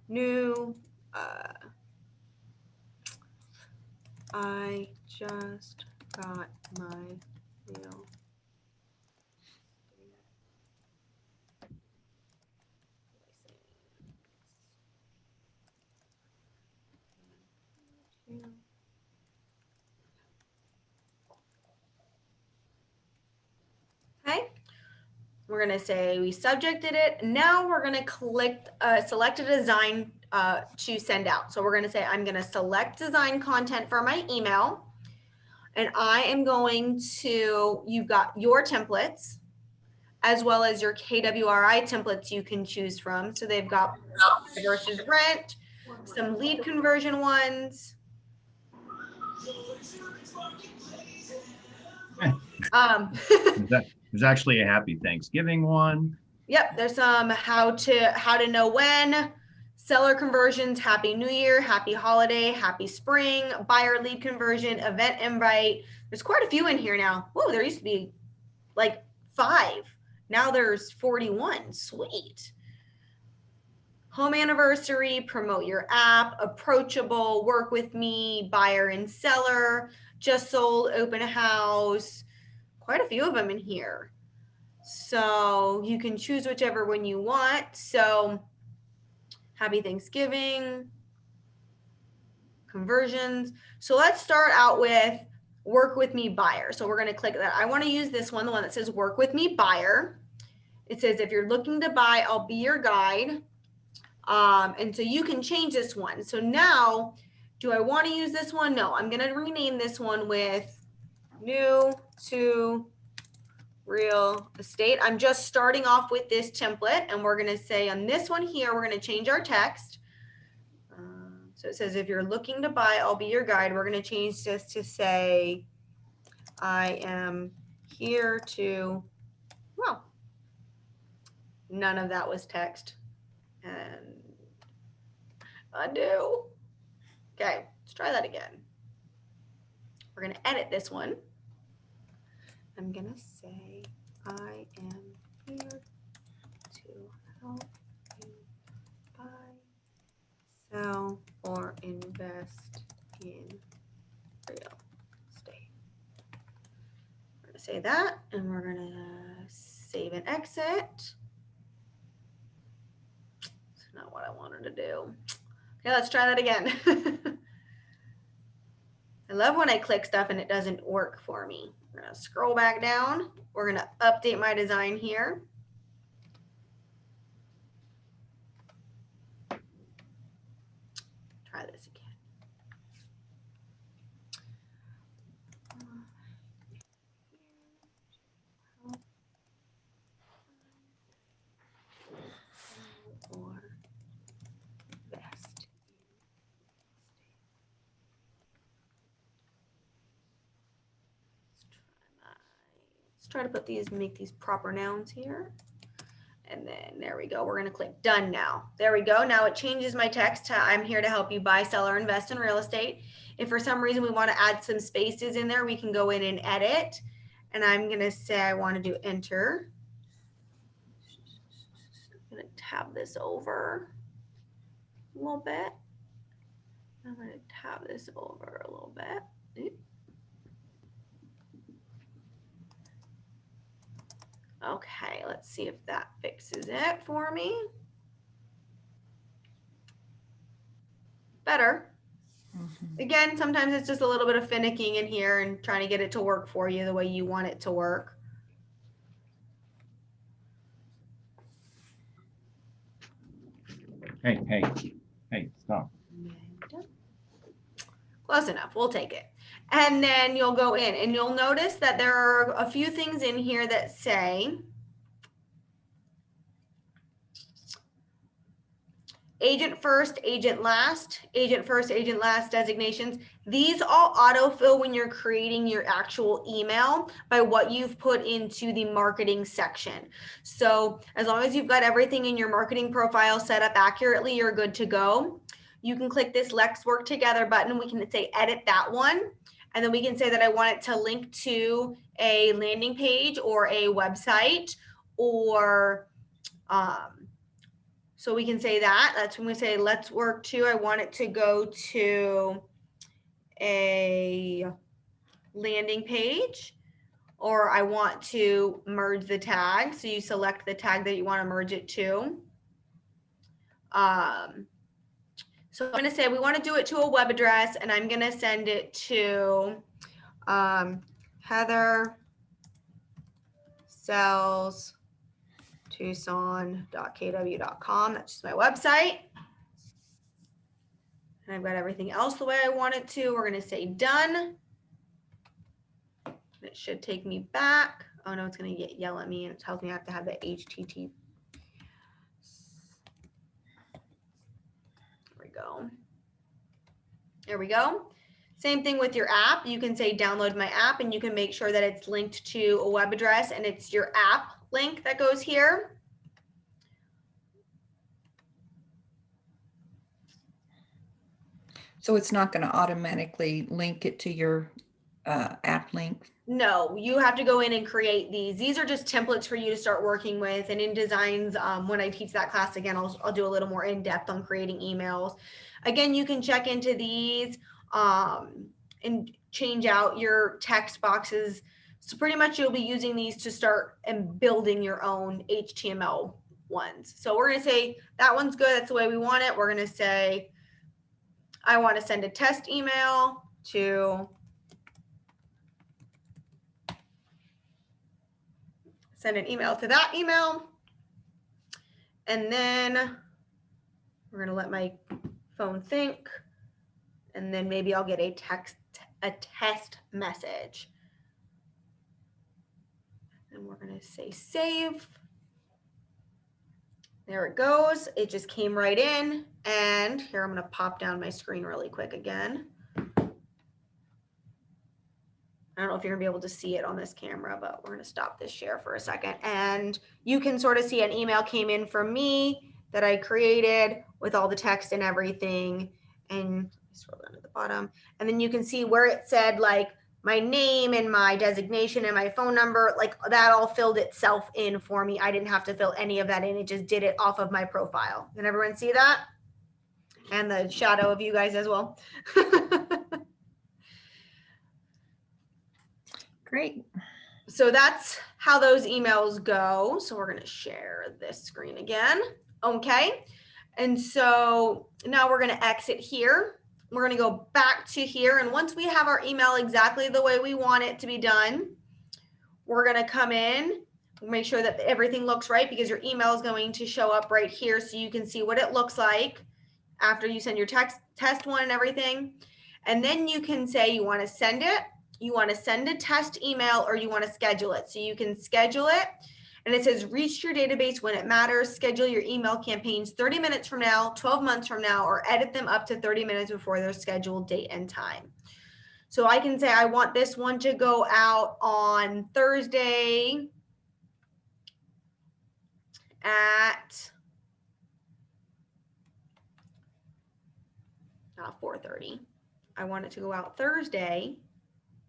new. I just got my mail. Okay, we're going to say we subjected it. Now we're going to click select a design to send out. So we're going to say I'm going to select design content for my email, and I am going to, you've got your templates as well as your KWRI templates you can choose from. So they've got versus rent, some lead conversion ones. There's actually a happy Thanksgiving one. Yep, there's some how to know when, seller conversions, happy new year, happy holiday, happy spring, buyer lead conversion, event invite. There's quite a few in here now. Whoa, there used to be like 5. Now there's 41. Sweet. Home anniversary, promote your app, approachable, work with me, buyer and seller, just sold, open a house. Quite a few of them in here. So you can choose whichever one you want. So happy Thanksgiving, conversions. So let's start out with work with me buyer. So we're going to click that. I want to use this one, the one that says work with me buyer. It says, if you're looking to buy, I'll be your guide. And so you can change this one. So now Do I want to use this one? No, I'm going to rename this one with new to real estate. I'm just starting off with this template, and we're going to say on this one here, we're going to change our text. So it says, if you're looking to buy, I'll be your guide. We're going to change this to say, I am here to, well, none of that was text. And undo. Okay, let's try that again. We're going to edit this one. I'm going to say, I am here to help you buy, sell, or invest in real estate. We're going to say that, and we're going to save and exit. That's not what I wanted to do. Okay, let's try that again. I love when I click stuff and it doesn't work for me. We're going to scroll back down. We're going to update my design here. Try this again. Or best. Let's try to put these, make these proper nouns here. And then there we go. We're going to click done now. There we go. Now it changes my text to I'm here to help you buy, sell, or invest in real estate. If for some reason we want to add some spaces in there, we can go in and edit. And I'm going to say I want to do enter. I'm going to tab this over a little bit. I'm going to tab this over a little bit. Okay, let's see if that fixes it for me. Better. Again, sometimes it's just a little bit of finicking in here and trying to get it to work for you the way you want it to work. Hey, stop. Close enough, we'll take it. And then you'll go in and you'll notice that there are a few things in here that say agent first, agent last, agent first, agent last designations. These all autofill when you're creating your actual email by what you've put into the marketing section. So as long as you've got everything in your marketing profile set up accurately, you're good to go. You can click this Let's Work Together button. We can say edit that one. And then we can say that I want it to link to a landing page or a website or so we can say that. That's when we say let's work to. I want it to go to a landing page, or I want to merge the tag. So you select the tag that you want to merge it to. So I'm going to say we want to do it to a web address, and I'm going to send it to Heather sells tucson.kw.com. That's just my website. And I've got everything else the way I want it to. We're going to say done. It should take me back. Oh no, it's going to yell at me and it tells me I have to have the HTTP. There we go. There we go. Same thing with your app. You can say download my app and you can make sure that it's linked to a web address and it's your app link that goes here. So it's not going to automatically link it to your app link? No, you have to go in and create these. These are just templates for you to start working with. And in designs, when I teach that class again, I'll do a little more in depth on creating emails. Again, you can check into these and change out your text boxes. So pretty much you'll be using these to start and building your own HTML ones. So we're going to say that one's good. That's the way we want it. We're going to say, I want to send a test email to send an email to that email. And then we're going to let my phone think. and then maybe I'll get a test message. And we're going to say save. There it goes. It just came right in. And here, I'm going to pop down my screen really quick again. I don't know if you're gonna be able to see it on this camera, but we're gonna stop this share for a second. And you can sort of see an email came in from me that I created with all the text and everything. And scroll down to the bottom. And then you can see where it said like my name and my designation and my phone number, like that all filled itself in for me. I didn't have to fill any of that in. It just did it off of my profile. Can everyone see that? And the shadow of you guys as well. Great. So that's how those emails go. So we're going to share this screen again. Okay. And so now we're going to exit here. We're going to go back to here. And once we have our email exactly the way we want it to be done, we're going to come in, make sure that everything looks right, because your email is going to show up right here so you can see what it looks like after you send your test one and everything. And then you can say you want to send it, you want to send a test email, or you want to schedule it. So you can schedule it, and it says reach your database when it matters. Schedule your email campaigns 30 minutes from now, 12 months from now, or edit them up to 30 minutes before their scheduled date and time. So I can say I want this one to go out on Thursday at 4:30. I want it to go out Thursday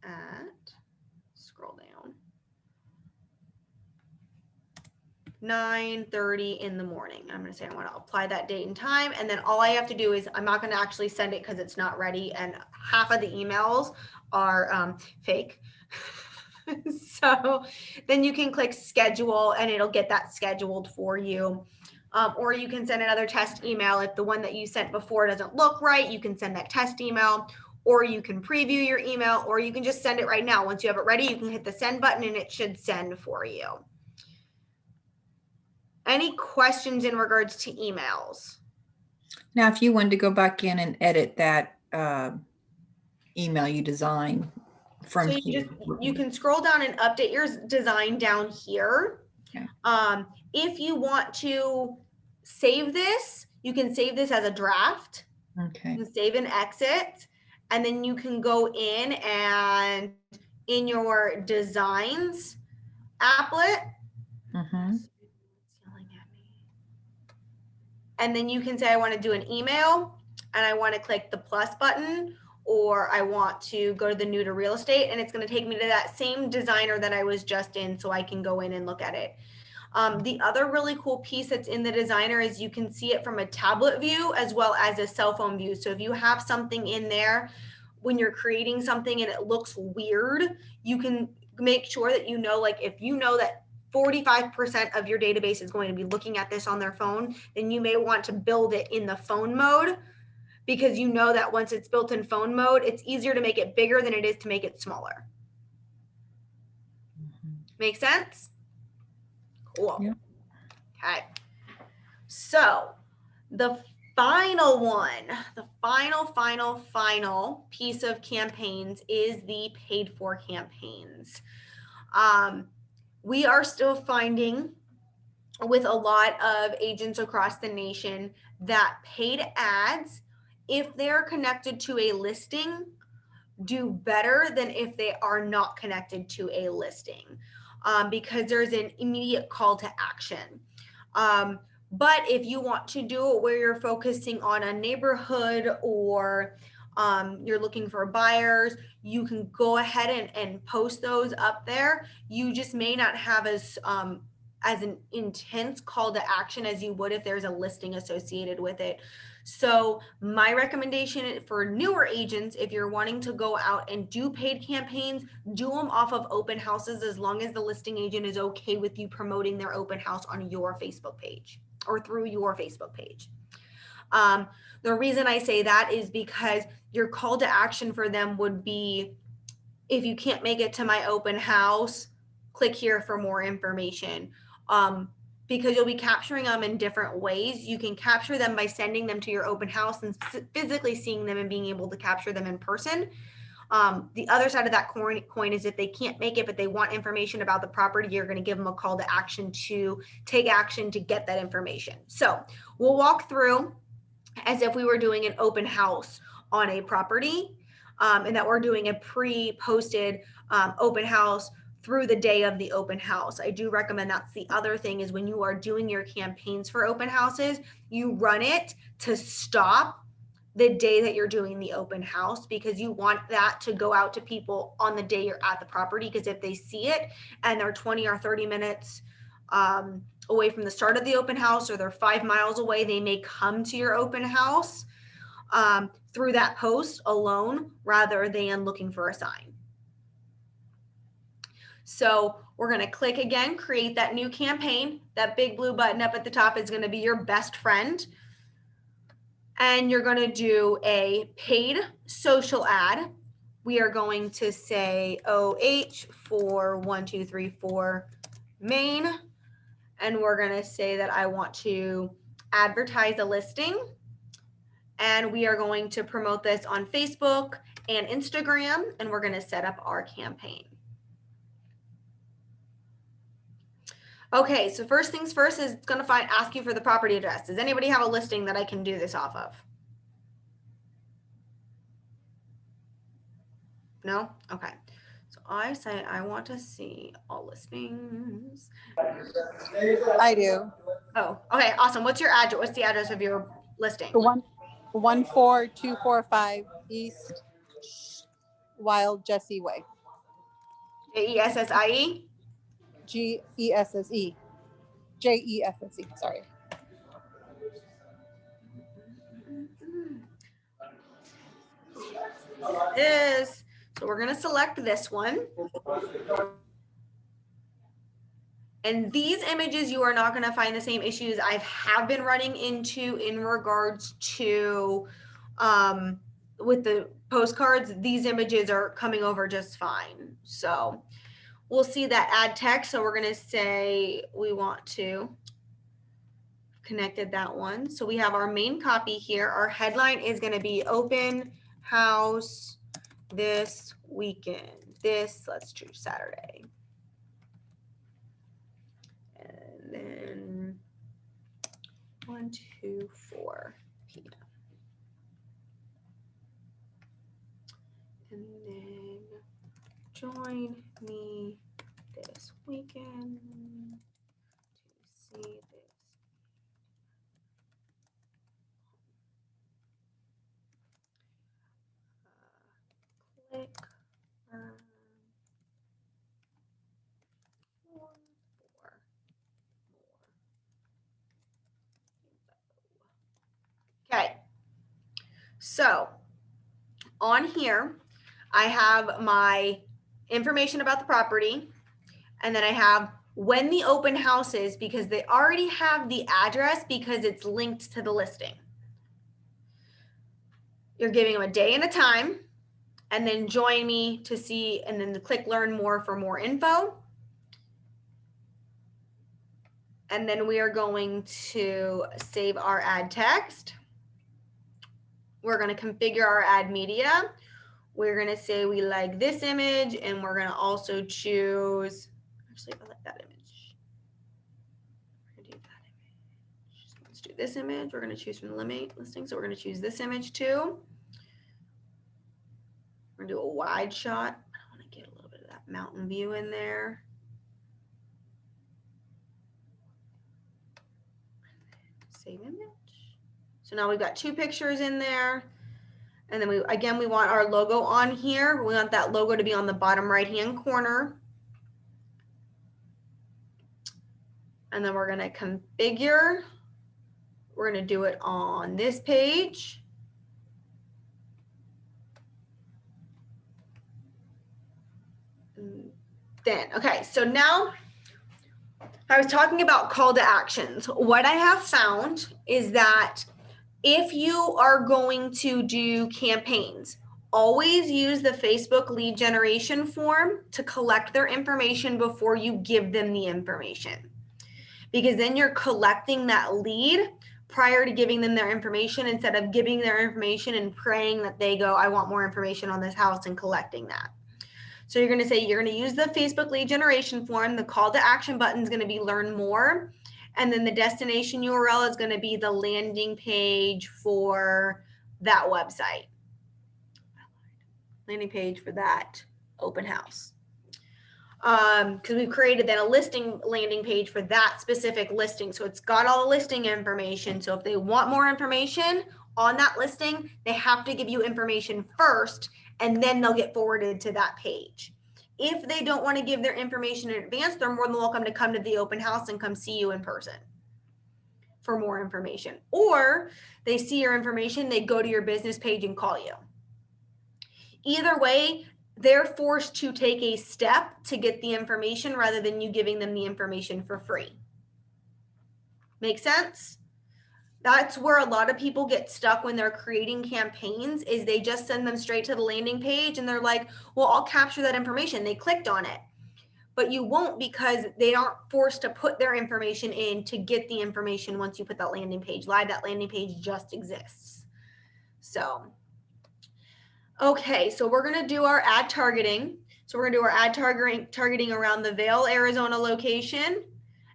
at, scroll down, 9:30 in the morning. I'm going to say I want to apply that date and time. And then all I have to do is, I'm not going to actually send it because it's not ready. And half of the emails are fake. So then you can click schedule and it'll get that scheduled for you. Or you can send another test email. If the one that you sent before doesn't look right, you can send that test email, or you can preview your email, or you can just send it right now. Once you have it ready, you can hit the send button and it should send for you. Any questions in regards to emails? Now, if you wanted to go back in and edit that email you designed from so here. you can scroll down and update your design down here. Okay. If you want to save this, you can save this as a draft. Okay. You can save and exit, and then you can go in and in your designs applet, and then you can say, I want to do an email and I want to click the plus button, or I want to go to the new to real estate, and it's going to take me to that same designer that I was just in so I can go in and look at it. The other really cool piece that's in the designer is you can see it from a tablet view as well as a cell phone view. So if you have something in there when you're creating something and it looks weird, you can make sure that you know, like if you know that 45% of your database is going to be looking at this on their phone, then you may want to build it in the phone mode, because you know that once it's built in phone mode, it's easier to make it bigger than it is to make it smaller. Make sense? Cool. Yeah. Okay. So the final one, the final piece of campaigns is the paid for campaigns. We are still finding with a lot of agents across the nation that paid ads, if they're connected to a listing, do better than if they are not connected to a listing, because there's an immediate call to action. But if you want to do it where you're focusing on a neighborhood, or you're looking for buyers, you can go ahead and post those up there. You just may not have as an intense call to action as you would if there's a listing associated with it. So my recommendation for newer agents, if you're wanting to go out and do paid campaigns, do them off of open houses, as long as the listing agent is okay with you promoting their open house on your Facebook page or through your Facebook page. The reason I say that is because your call to action for them would be, if you can't make it to my open house, click here for more information. because you'll be capturing them in different ways. You can capture them by sending them to your open house and physically seeing them and being able to capture them in person. The other side of that coin is if they can't make it, but they want information about the property, you're going to give them a call to action to take action to get that information. So we'll walk through as if we were doing an open house on a property, and that we're doing a pre-posted open house through the day of the open house. I do recommend that's the other thing is when you are doing your campaigns for open houses, you run it to stop the day that you're doing the open house, because you want that to go out to people on the day you're at the property. Because if they see it and they're 20 or 30 minutes away from the start of the open house, or they're 5 miles away, they may come to your open house through that post alone rather than looking for a sign. So we're going to click again, create that new campaign. That big blue button up at the top is going to be your best friend. And you're going to do a paid social ad. We are going to say OH for 1234 Maine. And we're going to say that I want to advertise a listing. And we are going to promote this on Facebook and Instagram. And we're going to set up our campaign. Okay, so first things first is it's going to ask you for the property address. Does anybody have a listing that I can do this off of? No? Okay. So I say I want to see all listings. I do. Oh, okay, awesome. What's your address? What's the address of your listing? 14245 East Wild Jesse Way. Jessie? Gesse. Jesse. Sorry. This. So we're going to select this one. And these images, you are not going to find the same issues I have been running into in regards to with the postcards. These images are coming over just fine. So we'll see that add text. So we're going to say we want to connected that one. So we have our main copy here. Our headline is going to be open house this weekend. Let's choose Saturday. And then 1 to 4 p.m. And then join me this weekend to see this. Click for more. Okay, so on here, I have my information about the property, and then I have when the open house is, because they already have the address because it's linked to the listing. You're giving them a day and a time, and then join me to see, and then click learn more for more info. And then we are going to save our ad text. We're going to configure our ad media. We're going to say we like this image, and we're going to also choose, actually, I like that image. We're going to do that image. So let's do this image. We're going to choose from the listing. So we're going to choose this image too. We're going to do a wide shot. I want to get a little bit of that mountain view in there. Save image. So now we've got 2 pictures in there. And then we want our logo on here. We want that logo to be on the bottom right-hand corner. And then we're going to configure. We're going to do it on this page. Then, okay, so now I was talking about call to actions. What I have found is that if you are going to do campaigns, always use the Facebook lead generation form to collect their information before you give them the information. because then you're collecting that lead prior to giving them their information instead of giving their information and praying that they go, I want more information on this house, and collecting that. So you're going to say you're going to use the Facebook lead generation form. The call to action button is going to be learn more. And then the destination URL is going to be the landing page for that website. Landing page for that open house. Because we've created then a listing landing page for that specific listing. So it's got all the listing information. So if they want more information on that listing, they have to give you information first, and then they'll get forwarded to that page. If they don't want to give their information in advance, they're more than welcome to come to the open house and come see you in person for more information. Or they see your information, they go to your business page and call you. Either way, they're forced to take a step to get the information rather than you giving them the information for free. Make sense? That's where a lot of people get stuck when they're creating campaigns, is they just send them straight to the landing page and they're like, well, I'll capture that information. They clicked on it. But you won't, because they aren't forced to put their information in to get the information once you put that landing page live. That landing page just exists. So okay, so we're going to do our ad targeting. So we're going to do our ad targeting around the Vail, Arizona location.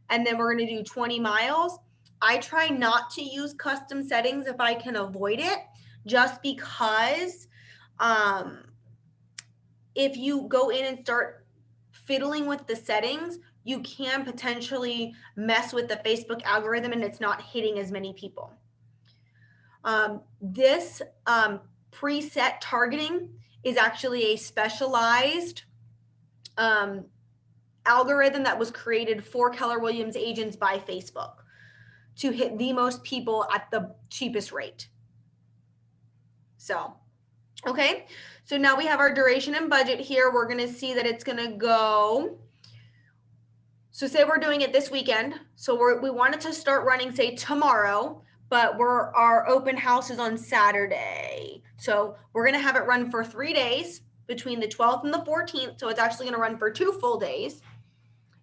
And then we're going to do 20 miles. I try not to use custom settings if I can avoid it, just because if you go in and start fiddling with the settings, you can potentially mess with the Facebook algorithm and it's not hitting as many people. This preset targeting is actually a specialized algorithm that was created for Keller Williams agents by Facebook to hit the most people at the cheapest rate. So, okay. So now we have our duration and budget here. We're going to see that it's going to go. So say we're doing it this weekend. So we wanted to start running, say, tomorrow, but our open house is on Saturday. So we're going to have it run for 3 days between the 12th and the 14th. So it's actually going to run for 2 full days.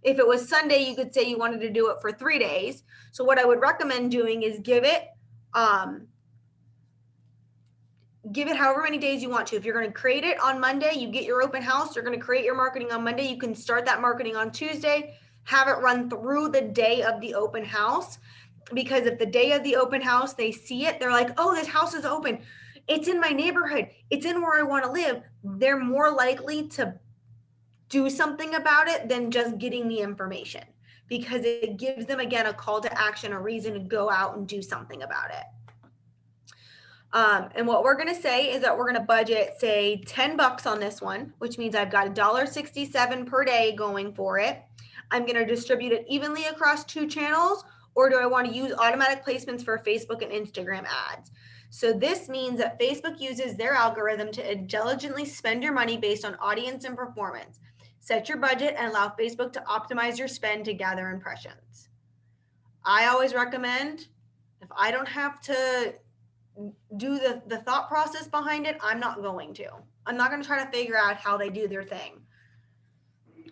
If it was Sunday, you could say you wanted to do it for 3 days. So what I would recommend doing is give it however many days you want to. If you're going to create it on Monday, you get your open house, you're going to create your marketing on Monday. You can start that marketing on Tuesday, have it run through the day of the open house. Because if the day of the open house, they see it, they're like, oh, this house is open. It's in my neighborhood. It's in where I want to live. They're more likely to do something about it than just getting the information, because it gives them, again, a call to action, a reason to go out and do something about it. And what we're going to say is that we're going to budget, say, $10 on this one, which means I've got $1.67 per day going for it. I'm going to distribute it evenly across 2 channels, or do I want to use automatic placements for Facebook and Instagram ads? So this means that Facebook uses their algorithm to intelligently spend your money based on audience and performance. Set your budget and allow Facebook to optimize your spend to gather impressions. I always recommend, if I don't have to do the thought process behind it, I'm not going to. I'm not going to try to figure out how they do their thing.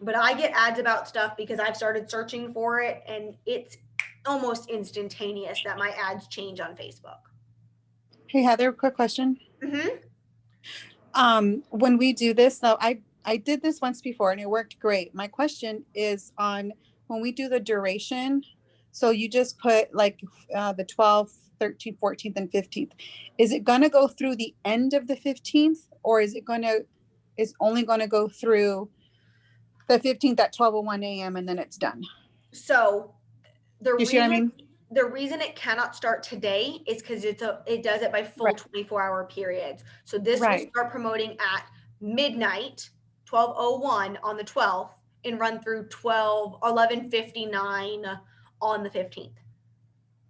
But I get ads about stuff because I've started searching for it, and it's almost instantaneous that my ads change on Facebook. Hey, Heather, quick question. Mm-hmm. When we do this, though, I did this once before and it worked great. My question is on when we do the duration. So you just put like the 12th, 13th, 14th, and 15th. Is it going to go through the end of the 15th, or is only going to go through the 15th at 12:01 a.m. and then it's done? So You see what I mean? the reason it cannot start today is because it does it by full 24-hour periods. So this will start promoting at midnight, 12:01 on the 12th, and run through 11:59 on the 15th.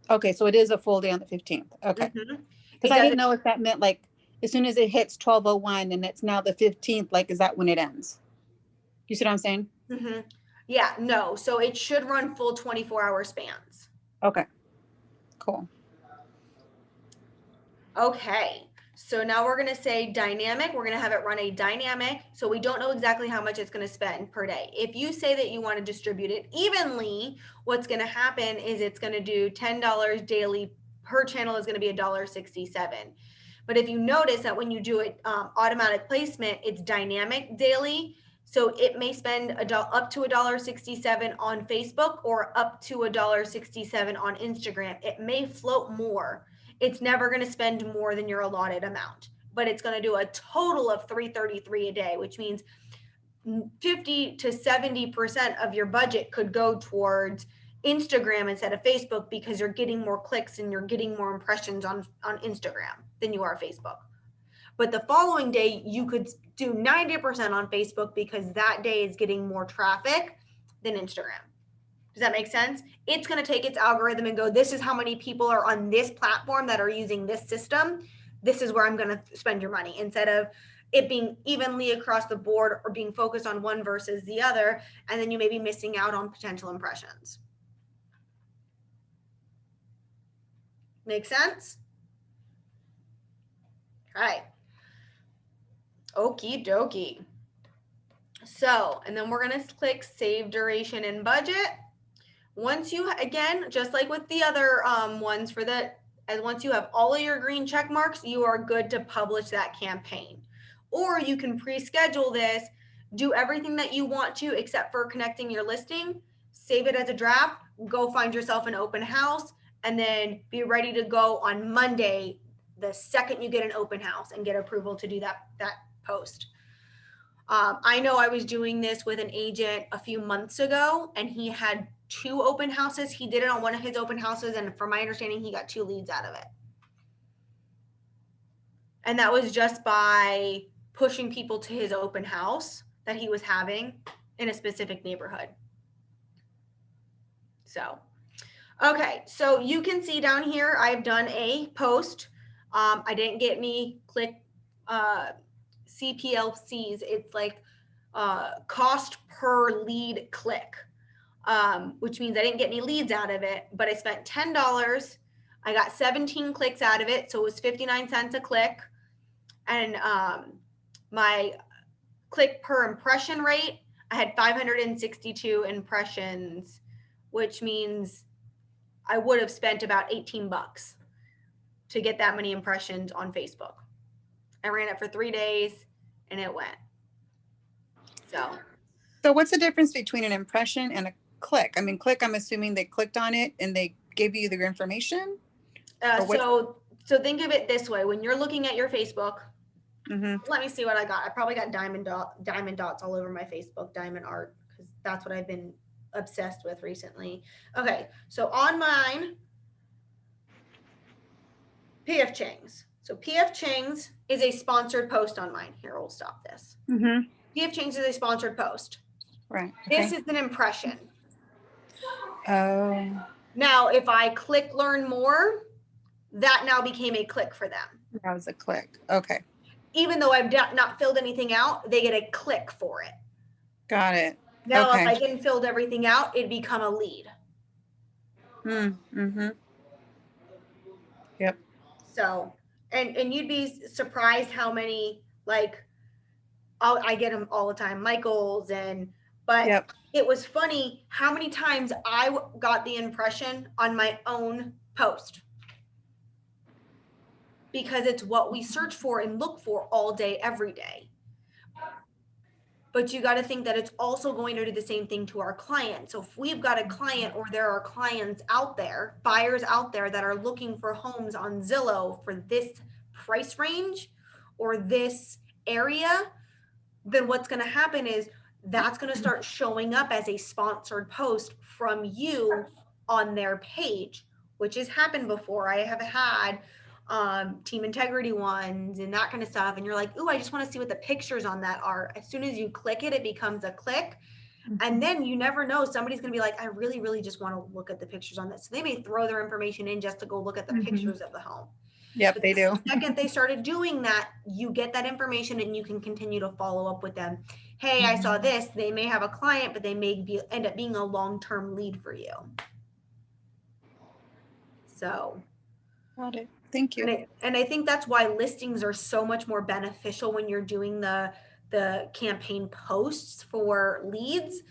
Okay, so it is a full day on the 15th. Okay. Because I didn't know if that meant like as soon as it hits 12:01 and it's now the 15th, like, is that when it ends? You see what I'm saying? Mm-hmm. Yeah, no. So it should run full 24-hour spans. Okay, cool. Okay. So now we're going to say dynamic. We're going to have it run a dynamic. So we don't know exactly how much it's going to spend per day. If you say that you want to distribute it evenly, what's going to happen is it's going to do $10 daily per channel is going to be $1.67. But if you notice that when you do it automatic placement, it's dynamic daily. So it may spend up to $1.67 on Facebook or up to $1.67 on Instagram. It may float more. It's never going to spend more than your allotted amount, but it's going to do a total of $333 a day, which means 50 to 70% of your budget could go towards Instagram instead of Facebook because you're getting more clicks and you're getting more impressions on Instagram than you are Facebook. But the following day, you could do 90% on Facebook because that day is getting more traffic than Instagram. Does that make sense? It's going to take its algorithm and go, this is how many people are on this platform that are using this system. This is where I'm going to spend your money, instead of it being evenly across the board or being focused on one versus the other. And then you may be missing out on potential impressions. Make sense? All right. Okie dokie. So, and then we're going to click save duration and budget. Once you, again, just like with the other ones for the, and once you have all of your green check marks, you are good to publish that campaign. Or you can pre-schedule this, do everything that you want to except for connecting your listing, save it as a draft, go find yourself an open house, and then be ready to go on Monday, the second you get an open house, and get approval to do that post. I know I was doing this with an agent a few months ago, and he had 2 open houses. He did it on one of his open houses, and from my understanding, he got 2 leads out of it. And that was just by pushing people to his open house that he was having in a specific neighborhood. So, okay, so you can see down here, I've done a post. I didn't get any click CPLCs. It's like cost per lead click, which means I didn't get any leads out of it, but I spent $10. I got 17 clicks out of it, so it was 59 cents a click. And my click per impression rate, I had 562 impressions, which means I would have spent about $18 to get that many impressions on Facebook. I ran it for 3 days and it went. So what's the difference between an impression and a click? I mean, click, I'm assuming they clicked on it and they gave you their information. So think of it this way. When you're looking at your Facebook, let me see what I got. I probably got diamond dots all over my Facebook, diamond art, because that's what I've been obsessed with recently. Okay, so on mine, PF Chang's. So PF Chang's is a sponsored post on mine. Here, we'll stop this. PF Chang's is a sponsored post. Right. This is an impression. Oh. Now, if I click learn more, that now became a click for them. That was a click. Okay. Even though I've not filled anything out, they get a click for it. Got it. Now, okay. if I didn't filled everything out, it'd become a lead. Yep. So, and you'd be surprised how many, like, I get them all the time, Michael's, but it was funny how many times I got the impression on my own post, because it's what we search for and look for all day, every day. But you got to think that it's also going to do the same thing to our clients. So if we've got a client, or there are clients out there, buyers out there that are looking for homes on Zillow for this price range or this area, then what's going to happen is that's going to start showing up as a sponsored post from you on their page, which has happened before. I have had team integrity ones and that kind of stuff, and you're like, ooh, I just want to see what the pictures on that are. As soon as you click it, it becomes a click. And then you never know, somebody's going to be like, I really just want to look at the pictures on this. So they may throw their information in just to go look at the pictures of the home. Yep, but they do. The second they started doing that, you get that information and you can continue to follow up with them. Hey, I saw this. They may have a client, but they may end up being a long-term lead for you. So Got it. Thank you. And I think that's why listings are so much more beneficial when you're doing the campaign posts for leads,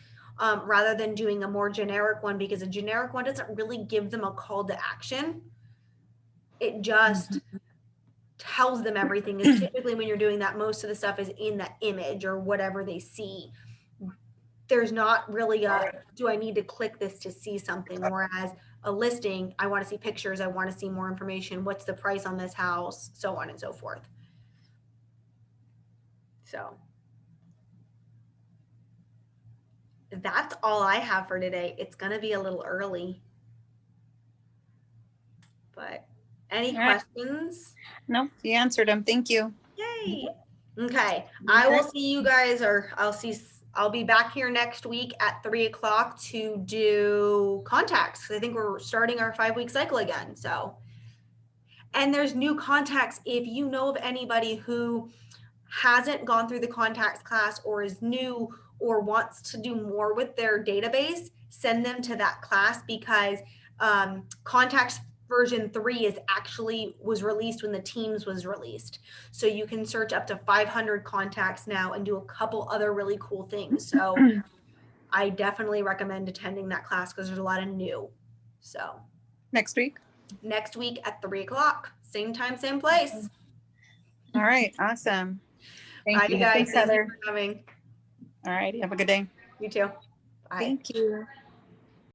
rather than doing a more generic one, because a generic one doesn't really give them a call to action. It just tells them everything. And typically when you're doing that, most of the stuff is in the image or whatever they see. There's not really a, do I need to click this to see something? Whereas a listing, I want to see pictures, I want to see more information, what's the price on this house, so on and so forth. So that's all I have for today. It's going to be a little early, but any All right. questions? No, you answered them. Thank you. Yay. Okay. I will see you guys, or I'll be back here next week at 3:00 to do contacts. I think we're starting our 5-week cycle again. So, and there's new contacts. If you know of anybody who hasn't gone through the contacts class or is new or wants to do more with their database, send them to that class, because contacts version 3 was released when the Teams was released. So you can search up to 500 contacts now and do a couple other really cool things. So I definitely recommend attending that class because there's a lot of new. So Next week. next week at 3:00, same time, same place. All right. Awesome. Bye, Thank you. guys. Thanks, Thank you Heather. for coming. All right. Have a good day. You too. Bye. Thank you.